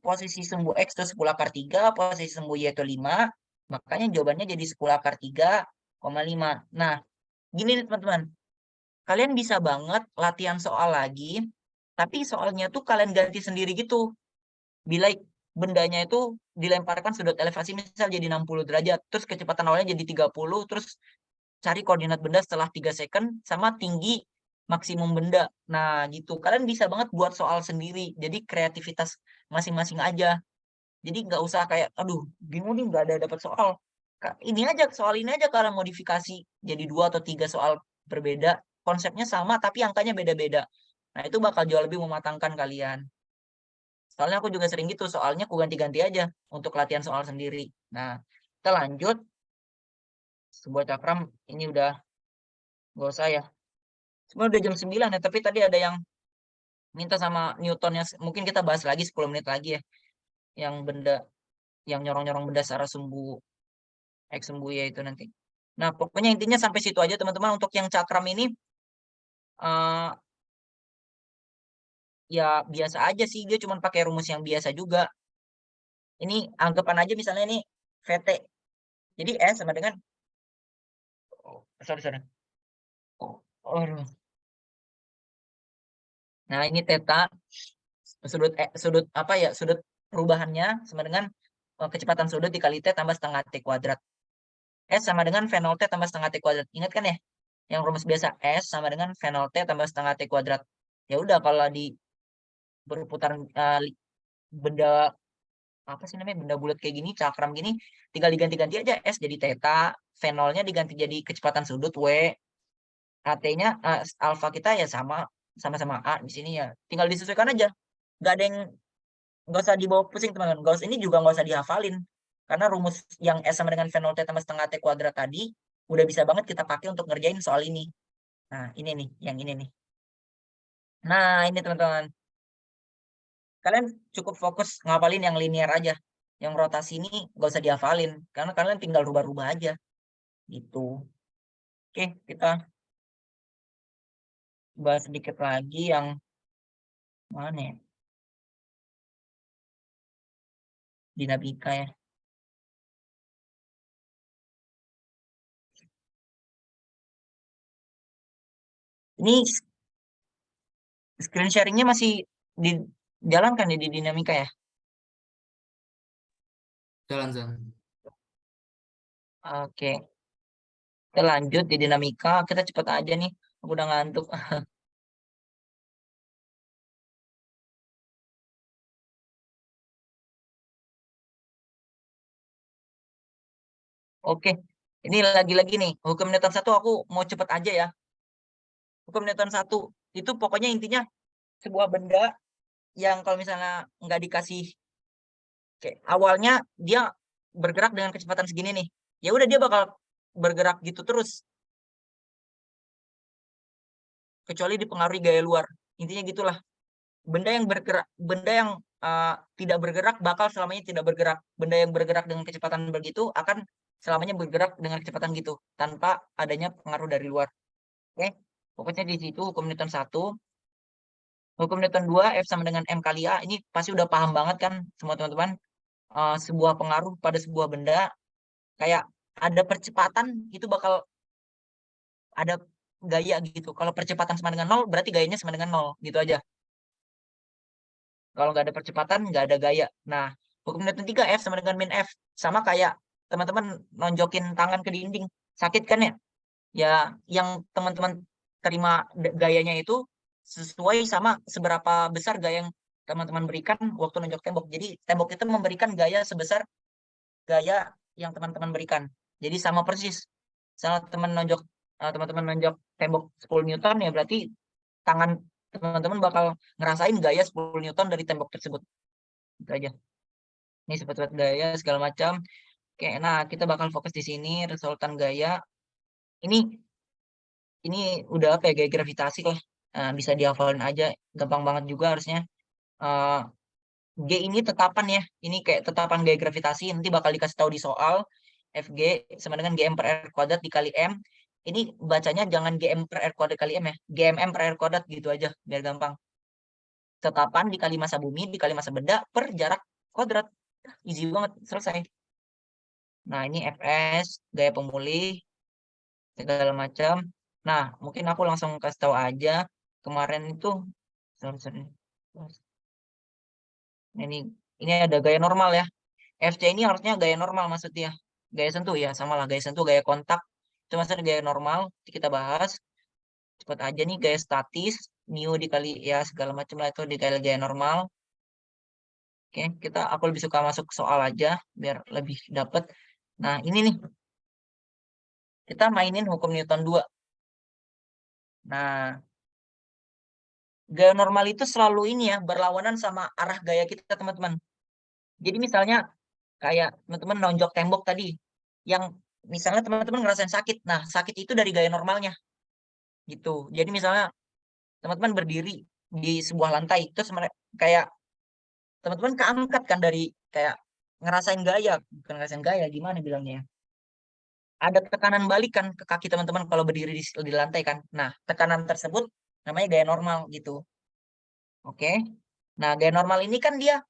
posisi sumbu X itu 10 akar 3, posisi sumbu Y itu 5. Makanya jawabannya jadi 10 akar 3,5. Nah, gini nih teman-teman. Kalian bisa banget latihan soal lagi, tapi soalnya tuh kalian ganti sendiri gitu. Bila bendanya itu dilemparkan sudut elevasi misal jadi 60 derajat, terus kecepatan awalnya jadi 30, terus cari koordinat benda setelah 3 second sama tinggi maksimum benda. Nah, gitu. Kalian bisa banget buat soal sendiri. Jadi kreativitas masing-masing aja. Jadi nggak usah kayak, aduh, bingung nih nggak ada dapat soal. Ini aja, soal ini aja kalian modifikasi. Jadi 2 atau 3 soal berbeda. Konsepnya sama, tapi angkanya beda-beda. Nah, itu bakal jauh lebih mematangkan kalian. Soalnya aku juga sering gitu, soalnya aku ganti-ganti aja untuk latihan soal sendiri. Nah, kita lanjut. Sebuah cakram ini udah nggak usah ya. Sebenarnya udah jam 9 ya, tapi tadi ada yang minta sama Newtonnya. Mungkin kita bahas lagi 10 menit lagi ya. Yang benda, yang nyorong-nyorong benda searah sumbu X sumbu Y itu nanti. Nah, pokoknya intinya sampai situ aja teman-teman. Untuk yang cakram ini, eh ya biasa aja sih. Dia cuma pakai rumus yang biasa juga. Ini anggapan aja misalnya ini VT. Jadi S sama dengan, sorry, sorry. Aduh. Nah, ini theta. Sudut apa ya, sudut perubahannya sama dengan kecepatan sudut dikali T tambah setengah T kuadrat. S sama dengan V0 T tambah setengah T kuadrat. Ingat kan ya? Yang rumus biasa S sama dengan V0 T tambah setengah T kuadrat. Ya udah kalau di berputar benda apa sih namanya, benda bulat kayak gini, cakram gini, tinggal diganti-ganti aja. S jadi theta, V0-nya diganti jadi kecepatan sudut W, AT-nya alfa kita ya sama-sama A di sini ya. Tinggal disesuaikan aja. Nggak ada yang, nggak usah dibawa pusing teman-teman. Nggak usah, ini juga nggak usah dihafalin. Karena rumus yang S sama dengan V0 T tambah setengah T kuadrat tadi udah bisa banget kita pakai untuk ngerjain soal ini. Nah, ini nih, yang ini nih. Nah, ini teman-teman. Kalian cukup fokus ngapalin yang linear aja. Yang rotasi ini nggak usah dihafalin. Karena kalian tinggal rubah-rubah aja. Gitu. Oke, kita bahas sedikit lagi yang mana ya? Dinamika ya. Ini screen sharingnya masih dijalankan ya di dinamika ya? Jalan-jalan. Oke. Kita lanjut di dinamika. Kita cepet aja nih. Aku udah ngantuk. Oke, ini lagi-lagi nih, hukum Newton 1 aku mau cepet aja ya. Hukum Newton 1 itu pokoknya intinya sebuah benda yang kalau misalnya nggak dikasih, kayak awalnya dia bergerak dengan kecepatan segini nih, ya udah dia bakal bergerak gitu terus, kecuali dipengaruhi gaya luar. Intinya gitulah. Benda yang tidak bergerak bakal selamanya tidak bergerak. Benda yang bergerak dengan kecepatan begitu akan selamanya bergerak dengan kecepatan gitu tanpa adanya pengaruh dari luar. Oke, pokoknya di situ hukum Newton 1. Hukum Newton 2, F sama dengan M kali A. Ini pasti udah paham banget kan semua teman-teman. Sebuah pengaruh pada sebuah benda, kayak ada percepatan, itu bakal ada gaya gitu. Kalau percepatan sama dengan 0, berarti gayanya sama dengan 0. Gitu aja. Kalau nggak ada percepatan, nggak ada gaya. Nah, hukum Newton 3, F sama dengan min F. Sama kayak teman-teman nonjokin tangan ke dinding. Sakit kan ya? Ya, yang teman-teman terima gayanya itu sesuai sama seberapa besar gaya yang teman-teman berikan waktu nonjok tembok. Jadi, tembok itu memberikan gaya sebesar gaya yang teman-teman berikan. Jadi, sama persis. Salah teman-teman nonjok tembok 10 Newton, ya berarti tangan teman-teman bakal ngerasain gaya 10 Newton dari tembok tersebut. Itu aja. Ini sifat-sifat gaya segala macam. Oke, nah kita bakal fokus di sini resultan gaya. Ini ini udah apa ya, gaya gravitasi lah. Nah, bisa dihafalin aja, gampang banget juga harusnya. Eh, G ini tetapan ya. Ini kayak tetapan gaya gravitasi, nanti bakal dikasih tahu di soal. Fg sama dengan Gm per R kuadrat dikali M. Ini bacanya jangan Gm per R kuadrat kali M ya. Gmm per R kuadrat gitu aja biar gampang. Tetapan dikali massa bumi dikali massa benda per jarak kuadrat. Easy banget, selesai. Nah, ini Fs, gaya pemulih, segala macam. Nah, mungkin aku langsung kasih tahu aja. Kemarin itu, sorry, sorry. Ini ada gaya normal ya. Fc ini harusnya gaya normal maksudnya. Gaya sentuh ya, sama lah. Gaya sentuh, gaya kontak. Itu maksudnya gaya normal. Kita bahas. Cepat aja nih, gaya statis. Mu dikali ya segala macam lah itu dikali gaya normal. Oke, aku lebih suka masuk soal aja biar lebih dapet. Nah, ini nih. Kita mainin hukum Newton 2. Nah, gaya normal itu selalu ini ya, berlawanan sama arah gaya kita, teman-teman. Jadi misalnya kayak teman-teman nonjok tembok tadi, yang misalnya teman-teman ngerasain sakit. Nah, sakit itu dari gaya normalnya. Gitu. Jadi misalnya teman-teman berdiri di sebuah lantai, terus kayak teman-teman keangkat kan dari kayak ngerasain gaya, bukan ngerasain gaya, gimana bilangnya ya. Ada tekanan balik kan ke kaki teman-teman kalau berdiri di lantai kan. Nah, tekanan tersebut namanya gaya normal gitu. Oke. Nah, gaya normal ini kan dia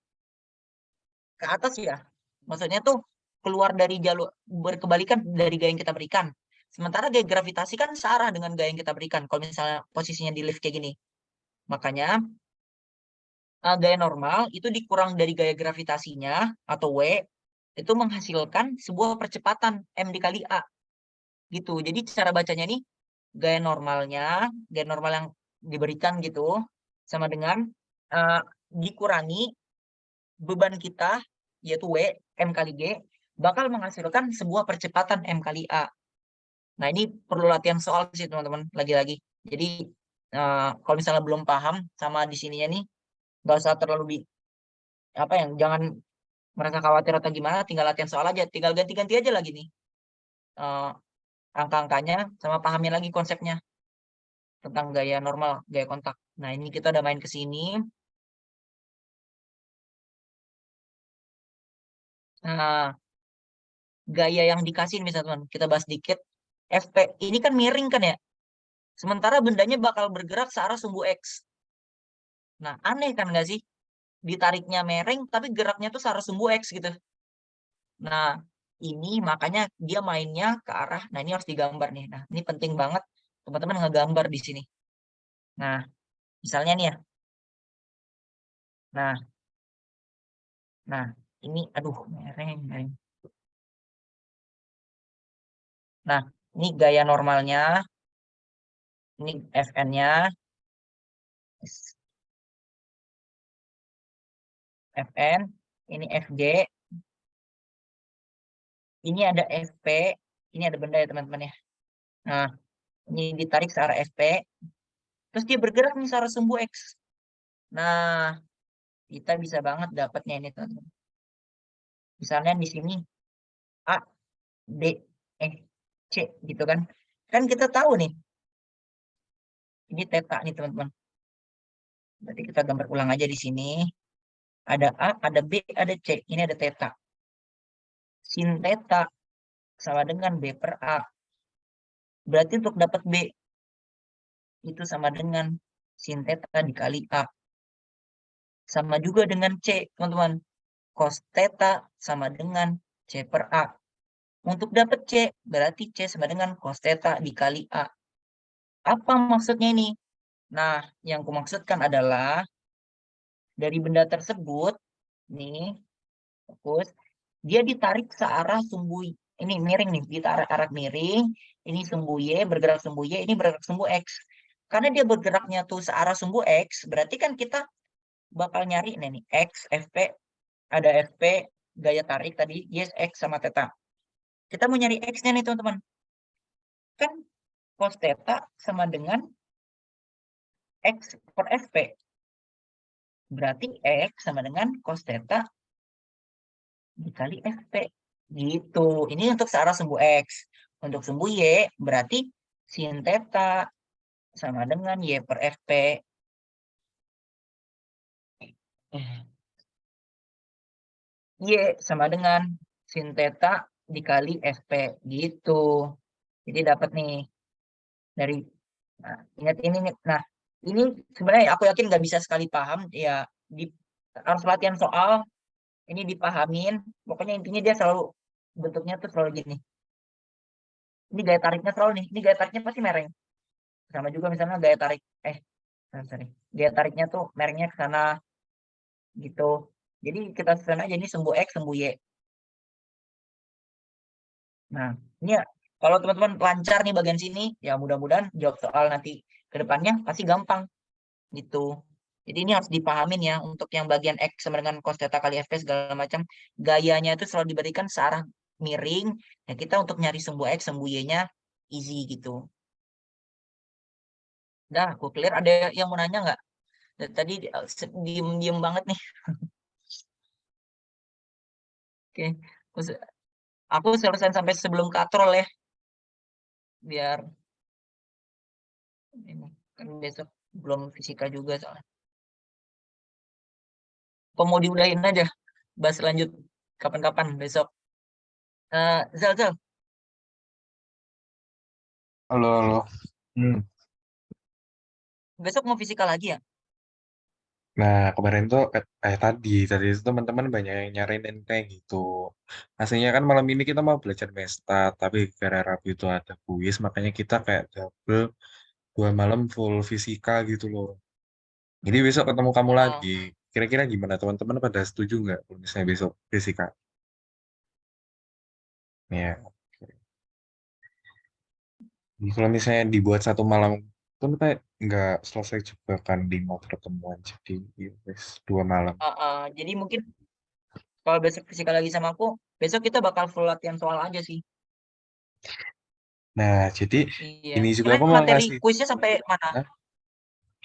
ke atas ya. Maksudnya tuh keluar dari jalur, berkebalikan dari gaya yang kita berikan. Sementara gaya gravitasi kan searah dengan gaya yang kita berikan. Kalau misalnya posisinya di lift kayak gini. Makanya gaya normal itu dikurang dari gaya gravitasinya atau W itu menghasilkan sebuah percepatan M dikali A. Gitu. Jadi cara bacanya nih gaya normal yang diberikan gitu sama dengan uh, dikurangi beban kita, yaitu W, M kali G, bakal menghasilkan sebuah percepatan M kali A. Nah, ini perlu latihan soal sih, teman-teman, lagi-lagi. Jadi, kalau misalnya belum paham sama di sininya nih, nggak usah terlalu jangan merasa khawatir atau gimana, tinggal latihan soal aja. Tinggal ganti-ganti aja lagi nih. Angka-angkanya, sama pahamin lagi konsepnya tentang gaya normal, gaya kontak. Nah, ini kita udah main ke sini. Nah, gaya yang dikasih misalnya teman, kita bahas dikit. FP ini kan miring kan ya. Sementara bendanya bakal bergerak searah sumbu X. Nah, aneh kan nggak sih? Ditariknya miring, tapi geraknya tuh searah sumbu X gitu. Nah, ini makanya dia mainnya ke arah, nah ini harus digambar nih. Nah, ini penting banget teman-teman ngegambar di sini. Nah, misalnya nih ya. Nah, nah ini, aduh, miring. Nah, ini gaya normalnya. Ini Fn-nya. Fn. Ini Fg. ini ada FP, ini ada benda ya teman-teman ya. Nah, ini ditarik searah FP, terus dia bergerak nih searah sumbu X. Nah, kita bisa banget dapatnya ini teman-teman. Misalnya di sini A, D, E, C gitu kan. Kan kita tahu nih, ini theta nih teman-teman. Berarti kita gambar ulang aja di sini. Ada A, ada B, ada C. Ini ada theta. Sin theta sama dengan B per A. Berarti untuk dapat B, itu sama dengan sin theta dikali A. Sama juga dengan C, teman-teman. Cos theta sama dengan C per A. Untuk dapat C, berarti C sama dengan cos theta dikali A. Apa maksudnya ini? Nah, yang kumaksudkan adalah dari benda tersebut, nih, fokus, dia ditarik searah sumbu, ini miring nih, ditarik arah miring, ini sumbu Y, bergerak sumbu Y, ini bergerak sumbu X. Karena dia bergeraknya tuh searah sumbu X, berarti kan kita bakal nyari nih, X, FP, ada FP, gaya tarik tadi, yes, X sama theta. Kita mau nyari X-nya nih teman-teman. Kan cos theta sama dengan X per FP. Berarti X sama dengan cos theta dikali FP. Gitu. Ini untuk searah sumbu X. Untuk sumbu Y berarti sin theta sama dengan Y per FP. Y sama dengan sin theta dikali FP. Gitu. Jadi dapat nih dari, nah, ingat ini nih. Nah, ini sebenarnya aku yakin nggak bisa sekali paham. Ya, harus latihan soal. Ini dipahamin. Pokoknya intinya dia selalu, bentuknya tuh selalu gini. Ini gaya tariknya selalu nih. Ini gaya tariknya pasti mereng. Sama juga misalnya gaya tarik, sorry. Gaya tariknya tuh merengnya ke sana gitu. Jadi kita sana aja ini sumbu X, sumbu Y. Nah, ini ya, kalau teman-teman lancar nih bagian sini, ya mudah-mudahan jawab soal nanti ke depannya pasti gampang gitu. Jadi ini harus dipahamin ya, untuk yang bagian X sama dengan cos theta kali FP segala macam, gayanya itu selalu diberikan searah miring. Ya kita untuk nyari sumbu X, sumbu Y-nya easy gitu. Dah, aku clear. Ada yang mau nanya nggak? Dari tadi diem banget nih. Oke, aku selesai sampai sebelum katrol ya, biar ini kan besok belum fisika juga soalnya. Kok mau diudahin aja, bahas lanjut kapan-kapan besok. Zal, Halo, halo. besok mau fisika lagi ya? Nah, kemarin tuh tadi itu teman-teman banyak yang nyariin kayak gitu. Aslinya kan malam ini kita mau belajar mestat, tapi gara Rabu itu ada kuis, makanya kita kayak double 2 malam full fisika gitu loh. Jadi besok ketemu kamu Oh, lagi. Kira-kira gimana teman-teman pada setuju nggak kalau misalnya besok fisika? Ya. Jadi kalau misalnya dibuat 1 malam kan kayak nggak selesai juga kan di mau pertemuan. Jadi ya wes, 2 malam. jadi mungkin kalau besok fisika lagi sama aku, besok kita bakal full latihan soal aja sih. Nah, jadi Iya. ini juga aku Kalian mau materi ngasih. kuisnya sampai mana? Hah?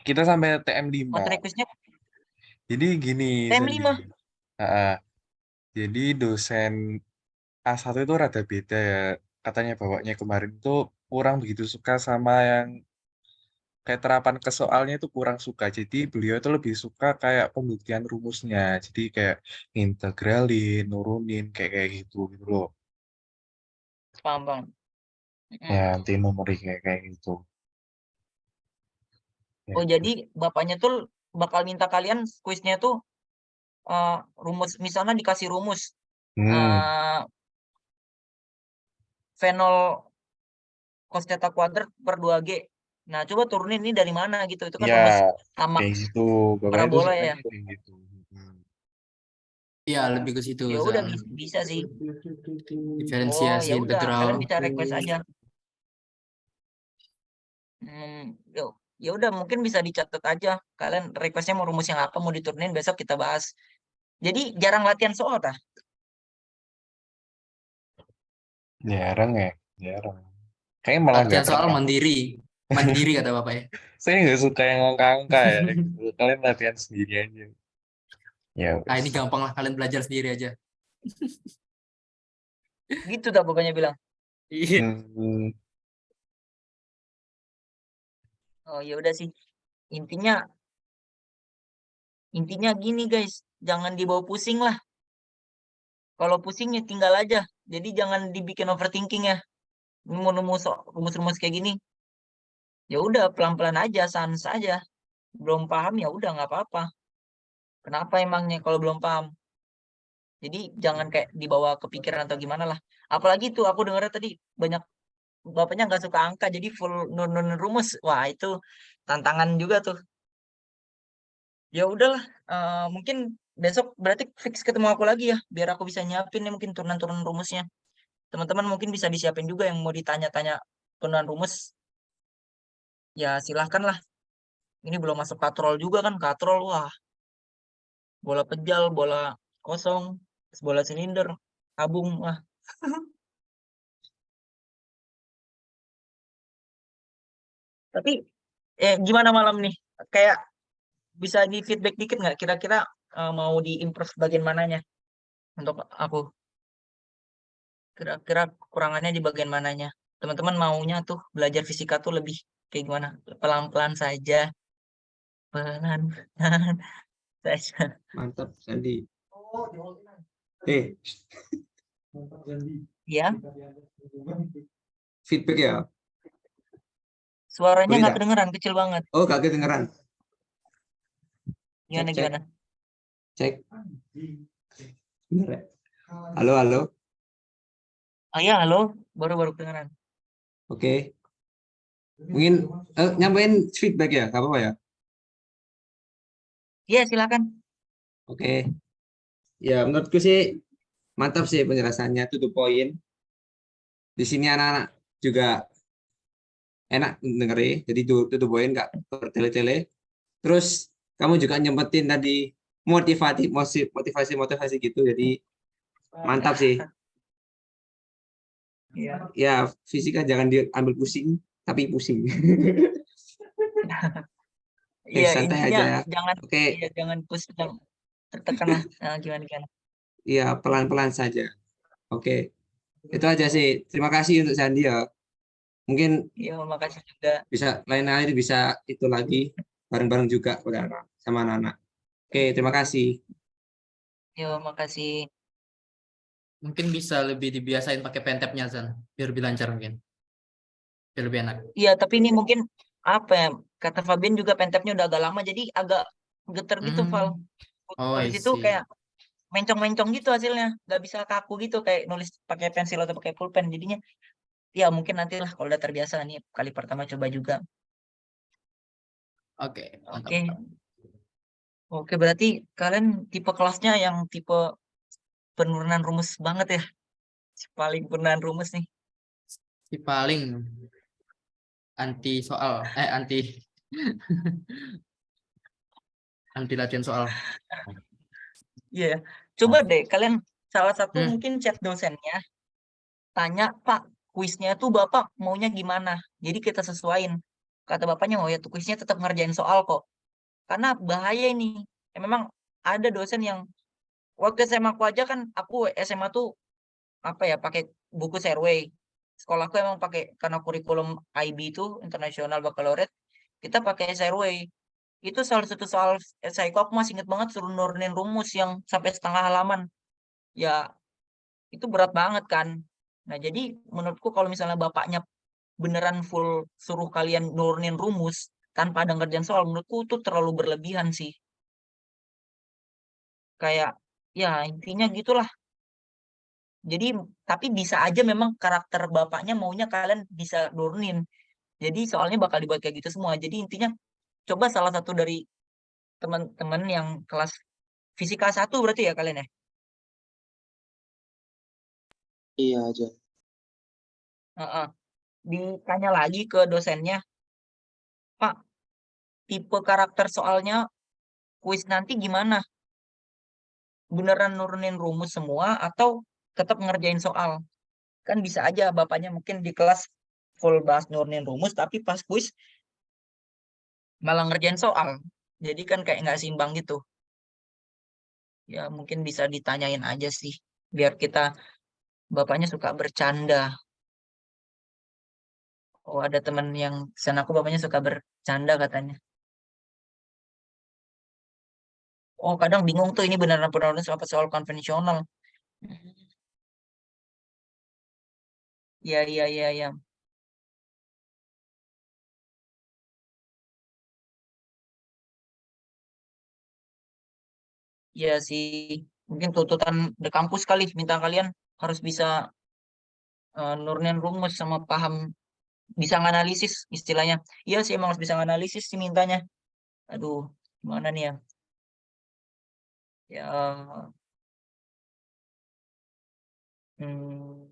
Kita sampai TM5. Materi kuisnya Jadi gini, Sandy. TM5. Ah, jadi dosen A1 itu rada beda ya. Katanya bawanya kemarin tuh kurang begitu suka sama yang kayak terapan ke soalnya itu kurang suka. Jadi beliau itu lebih suka kayak pembuktian rumusnya. Jadi kayak integralin, nurunin, kayak kayak gitu gitu loh. Paham, Bang. Ya, Mm. nanti memori kayak kayak gitu. Ya. Oh, jadi bapaknya tuh bakal minta kalian kuisnya tuh rumus, misalnya dikasih rumus Hmm, eh V0 cos theta kuadrat per 2G. Nah, coba turunin ini dari mana gitu. Itu kan ya rumus tamak kayak gitu. Bapaknya itu parabola ya. sukanya kayak gitu. Hmm. Iya, lebih ke situ, Ya udah Zal. bisa sih. Oh, Diferensiasi ya udah, integral. kalian bisa request aja. Yo, ya udah mungkin bisa dicatat aja. Kalian requestnya mau rumus yang apa, mau diturunin besok kita bahas. Jadi jarang latihan soal tah. Jarang ya, jarang. Kayaknya malah nggak Latihan soal pernah. mandiri. Mandiri kata bapak ya. Saya nggak suka yang angka-angka ya. Gitu. Kalian latihan sendiri aja. Ya Ah ini wes. gampang lah kalian belajar sendiri aja. Gitu dah pokoknya bilang. Iya. Hmm, Oh ya udah sih. Intinya intinya gini guys, jangan dibawa pusing lah. Kalau pusing ya tinggal aja. Jadi jangan dibikin overthinking ya. Mau rumus-rumus kayak gini, ya udah pelan-pelan aja, sans aja. Belum paham ya udah nggak apa-apa. Kenapa emangnya kalau belum paham? Jadi jangan kayak dibawa kepikiran atau gimana lah. Apalagi tuh aku dengarnya tadi banyak bapaknya nggak suka angka, jadi full nun rumus. Wah itu tantangan juga tuh. Ya udahlah, mungkin besok berarti fix ketemu aku lagi ya, biar aku bisa nyiapin nih mungkin turunan-turunan rumusnya. Teman-teman mungkin bisa disiapin juga yang mau ditanya-tanya turunan rumus. Ya silahkan lah. Ini belum masuk katrol juga kan, katrol wah bola pejal, bola kosong, terus bola silinder, tabung wah. Tapi gimana malam nih? Kayak bisa di feedback dikit nggak? Kira-kira mau diimprove bagian mananya untuk aku? Kira-kira kekurangannya di bagian mananya? Teman-teman maunya tuh belajar fisika tuh lebih kayak gimana? Pelan-pelan saja, pelan-pelan saja. Mantap, Sandi. Eh, Ya, feedback ya? suaranya Boleh nggak tak? kedengeran, kecil banget. Oh, gak kedengeran. Cek, Gimana cek, gimana? cek. Bener ya? Halo, halo. Oh ya, halo, baru-baru kedengeran. Oke. Mungkin nyampein feedback ya, gak apa-apa ya? Iya, silakan. Oke. Ya, menurutku sih mantap sih penjelasannya, to the point. Di sini anak-anak juga enak dengerin, jadi to the point, nggak bertele-tele. Terus kamu juga nyempetin tadi motivasi gitu, jadi mantap sih. Iya. Ya, fisika jangan diambil pusing, tapi pusing. Iya, Santai intinya aja. jangan Oke, iya jangan pusing, jangan tertekan lah. Nah, gimana gimana. ya pelan-pelan saja. Oke, itu aja sih. Terima kasih untuk Sandi ya. Mungkin Iya, makasih juga. bisa lain kali bisa itu lagi bareng-bareng juga udah sama anak-anak. Oke, terima kasih. Yo, makasih. Mungkin bisa lebih dibiasain pakai pentapnya Zan. Biar lebih lancar mungkin. Biar lebih enak. Iya, tapi ini mungkin apa ya? Kata Fabian juga pentapnya udah agak lama, jadi agak geter gitu, Val. Hmm. Oh, I Nulis itu see. kayak mencong-mencong gitu hasilnya, nggak bisa kaku gitu kayak nulis pakai pensil atau pakai pulpen. Jadinya, ya mungkin nantilah kalau udah terbiasa nih kali pertama coba juga. Oke, mantap. Oke, oke berarti kalian tipe kelasnya yang tipe penurunan rumus banget ya, paling penurunan rumus nih. Si paling anti soal, anti anti latihan soal. Iya, coba deh kalian salah satu Hmm. mungkin chat dosennya, tanya Pak, kuisnya tuh Bapak maunya gimana? Jadi kita sesuaiin. Kata bapaknya, oh ya tuh kuisnya tetap ngerjain soal kok. Karena bahaya ini. Memang ada dosen yang waktu SMA aku aja kan, aku SMA tuh apa ya pakai buku Serway. Sekolahku emang pakai karena kurikulum IB itu International Baccalaureate, kita pakai Serway. Itu salah satu soal esaiku aku masih inget banget suruh nurunin rumus yang sampai setengah halaman. Ya itu berat banget kan. Nah, jadi menurutku kalau misalnya bapaknya beneran full suruh kalian nurunin rumus tanpa ada ngerjain soal, menurutku itu terlalu berlebihan sih. Kayak, ya intinya gitulah. Jadi, tapi bisa aja memang karakter bapaknya maunya kalian bisa nurunin. Jadi soalnya bakal dibuat kayak gitu semua. Jadi intinya coba salah satu dari teman-teman yang kelas fisika satu berarti ya kalian ya. Iya aja. Heeh. Ditanya lagi ke dosennya, Pak, tipe karakter soalnya kuis nanti gimana? Beneran nurunin rumus semua atau tetap ngerjain soal? Kan bisa aja bapaknya mungkin di kelas full bahas nurunin rumus, tapi pas kuis malah ngerjain soal. Jadi kan kayak nggak seimbang gitu. Ya mungkin bisa ditanyain aja sih. Biar kita, bapaknya suka bercanda. Oh, ada teman yang sana aku bapaknya suka bercanda katanya. Oh, kadang bingung tuh ini beneran penulis apa soal konvensional. Iya, iya, iya, iya. Iya sih. Mungkin tuntutan di kampus kali minta kalian harus bisa nurunin rumus sama paham, bisa nganalisis istilahnya. Iya sih emang harus bisa nganalisis sih mintanya. Aduh, gimana nih ya? Ya, hmm,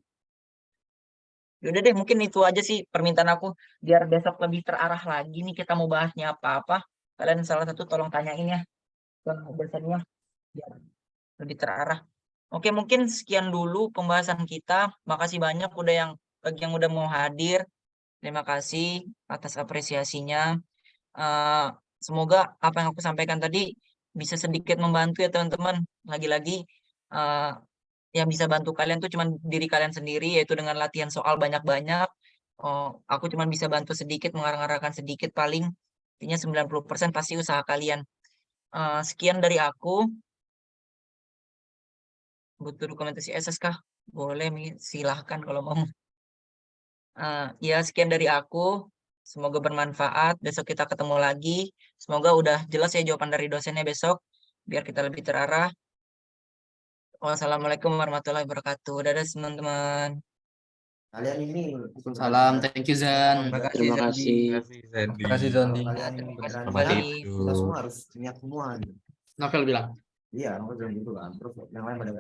yaudah deh mungkin itu aja sih permintaan aku. Biar besok lebih terarah lagi nih kita mau bahasnya apa-apa. Kalian salah satu tolong tanyain ya ke dosennya biar lebih terarah. Oke, mungkin sekian dulu pembahasan kita. Makasih banyak udah bagi yang udah mau hadir. Terima kasih atas apresiasinya. Eh, Semoga apa yang aku sampaikan tadi bisa sedikit membantu ya teman-teman. Lagi-lagi eh, yang bisa bantu kalian tuh cuman diri kalian sendiri, yaitu dengan latihan soal banyak-banyak. Oh, aku cuman bisa bantu sedikit, mengarah-arahkan sedikit paling. Intinya 90% pasti usaha kalian. Sekian dari aku. Butuh dokumentasi SS kah? Boleh, Mi. Silahkan kalau mau. Ya, sekian dari aku. Semoga bermanfaat. Besok kita ketemu lagi. Semoga udah jelas ya jawaban dari dosennya besok. Biar kita lebih terarah. Wassalamualaikum warahmatullahi wabarakatuh. Dadah teman-teman. Kalian ini Waalaikumsalam. Thank you, Zan. Terima kasih, Terima Zandi. kasih. Terima kasih, Sandy. Terima kasih, Zondi. kalian Terima kasih beneran Selamat kembali. kita tidur. semua harus niat semua gitu. Novel bilang. Iya, aku bilang gitu kan. Terus yang lain pada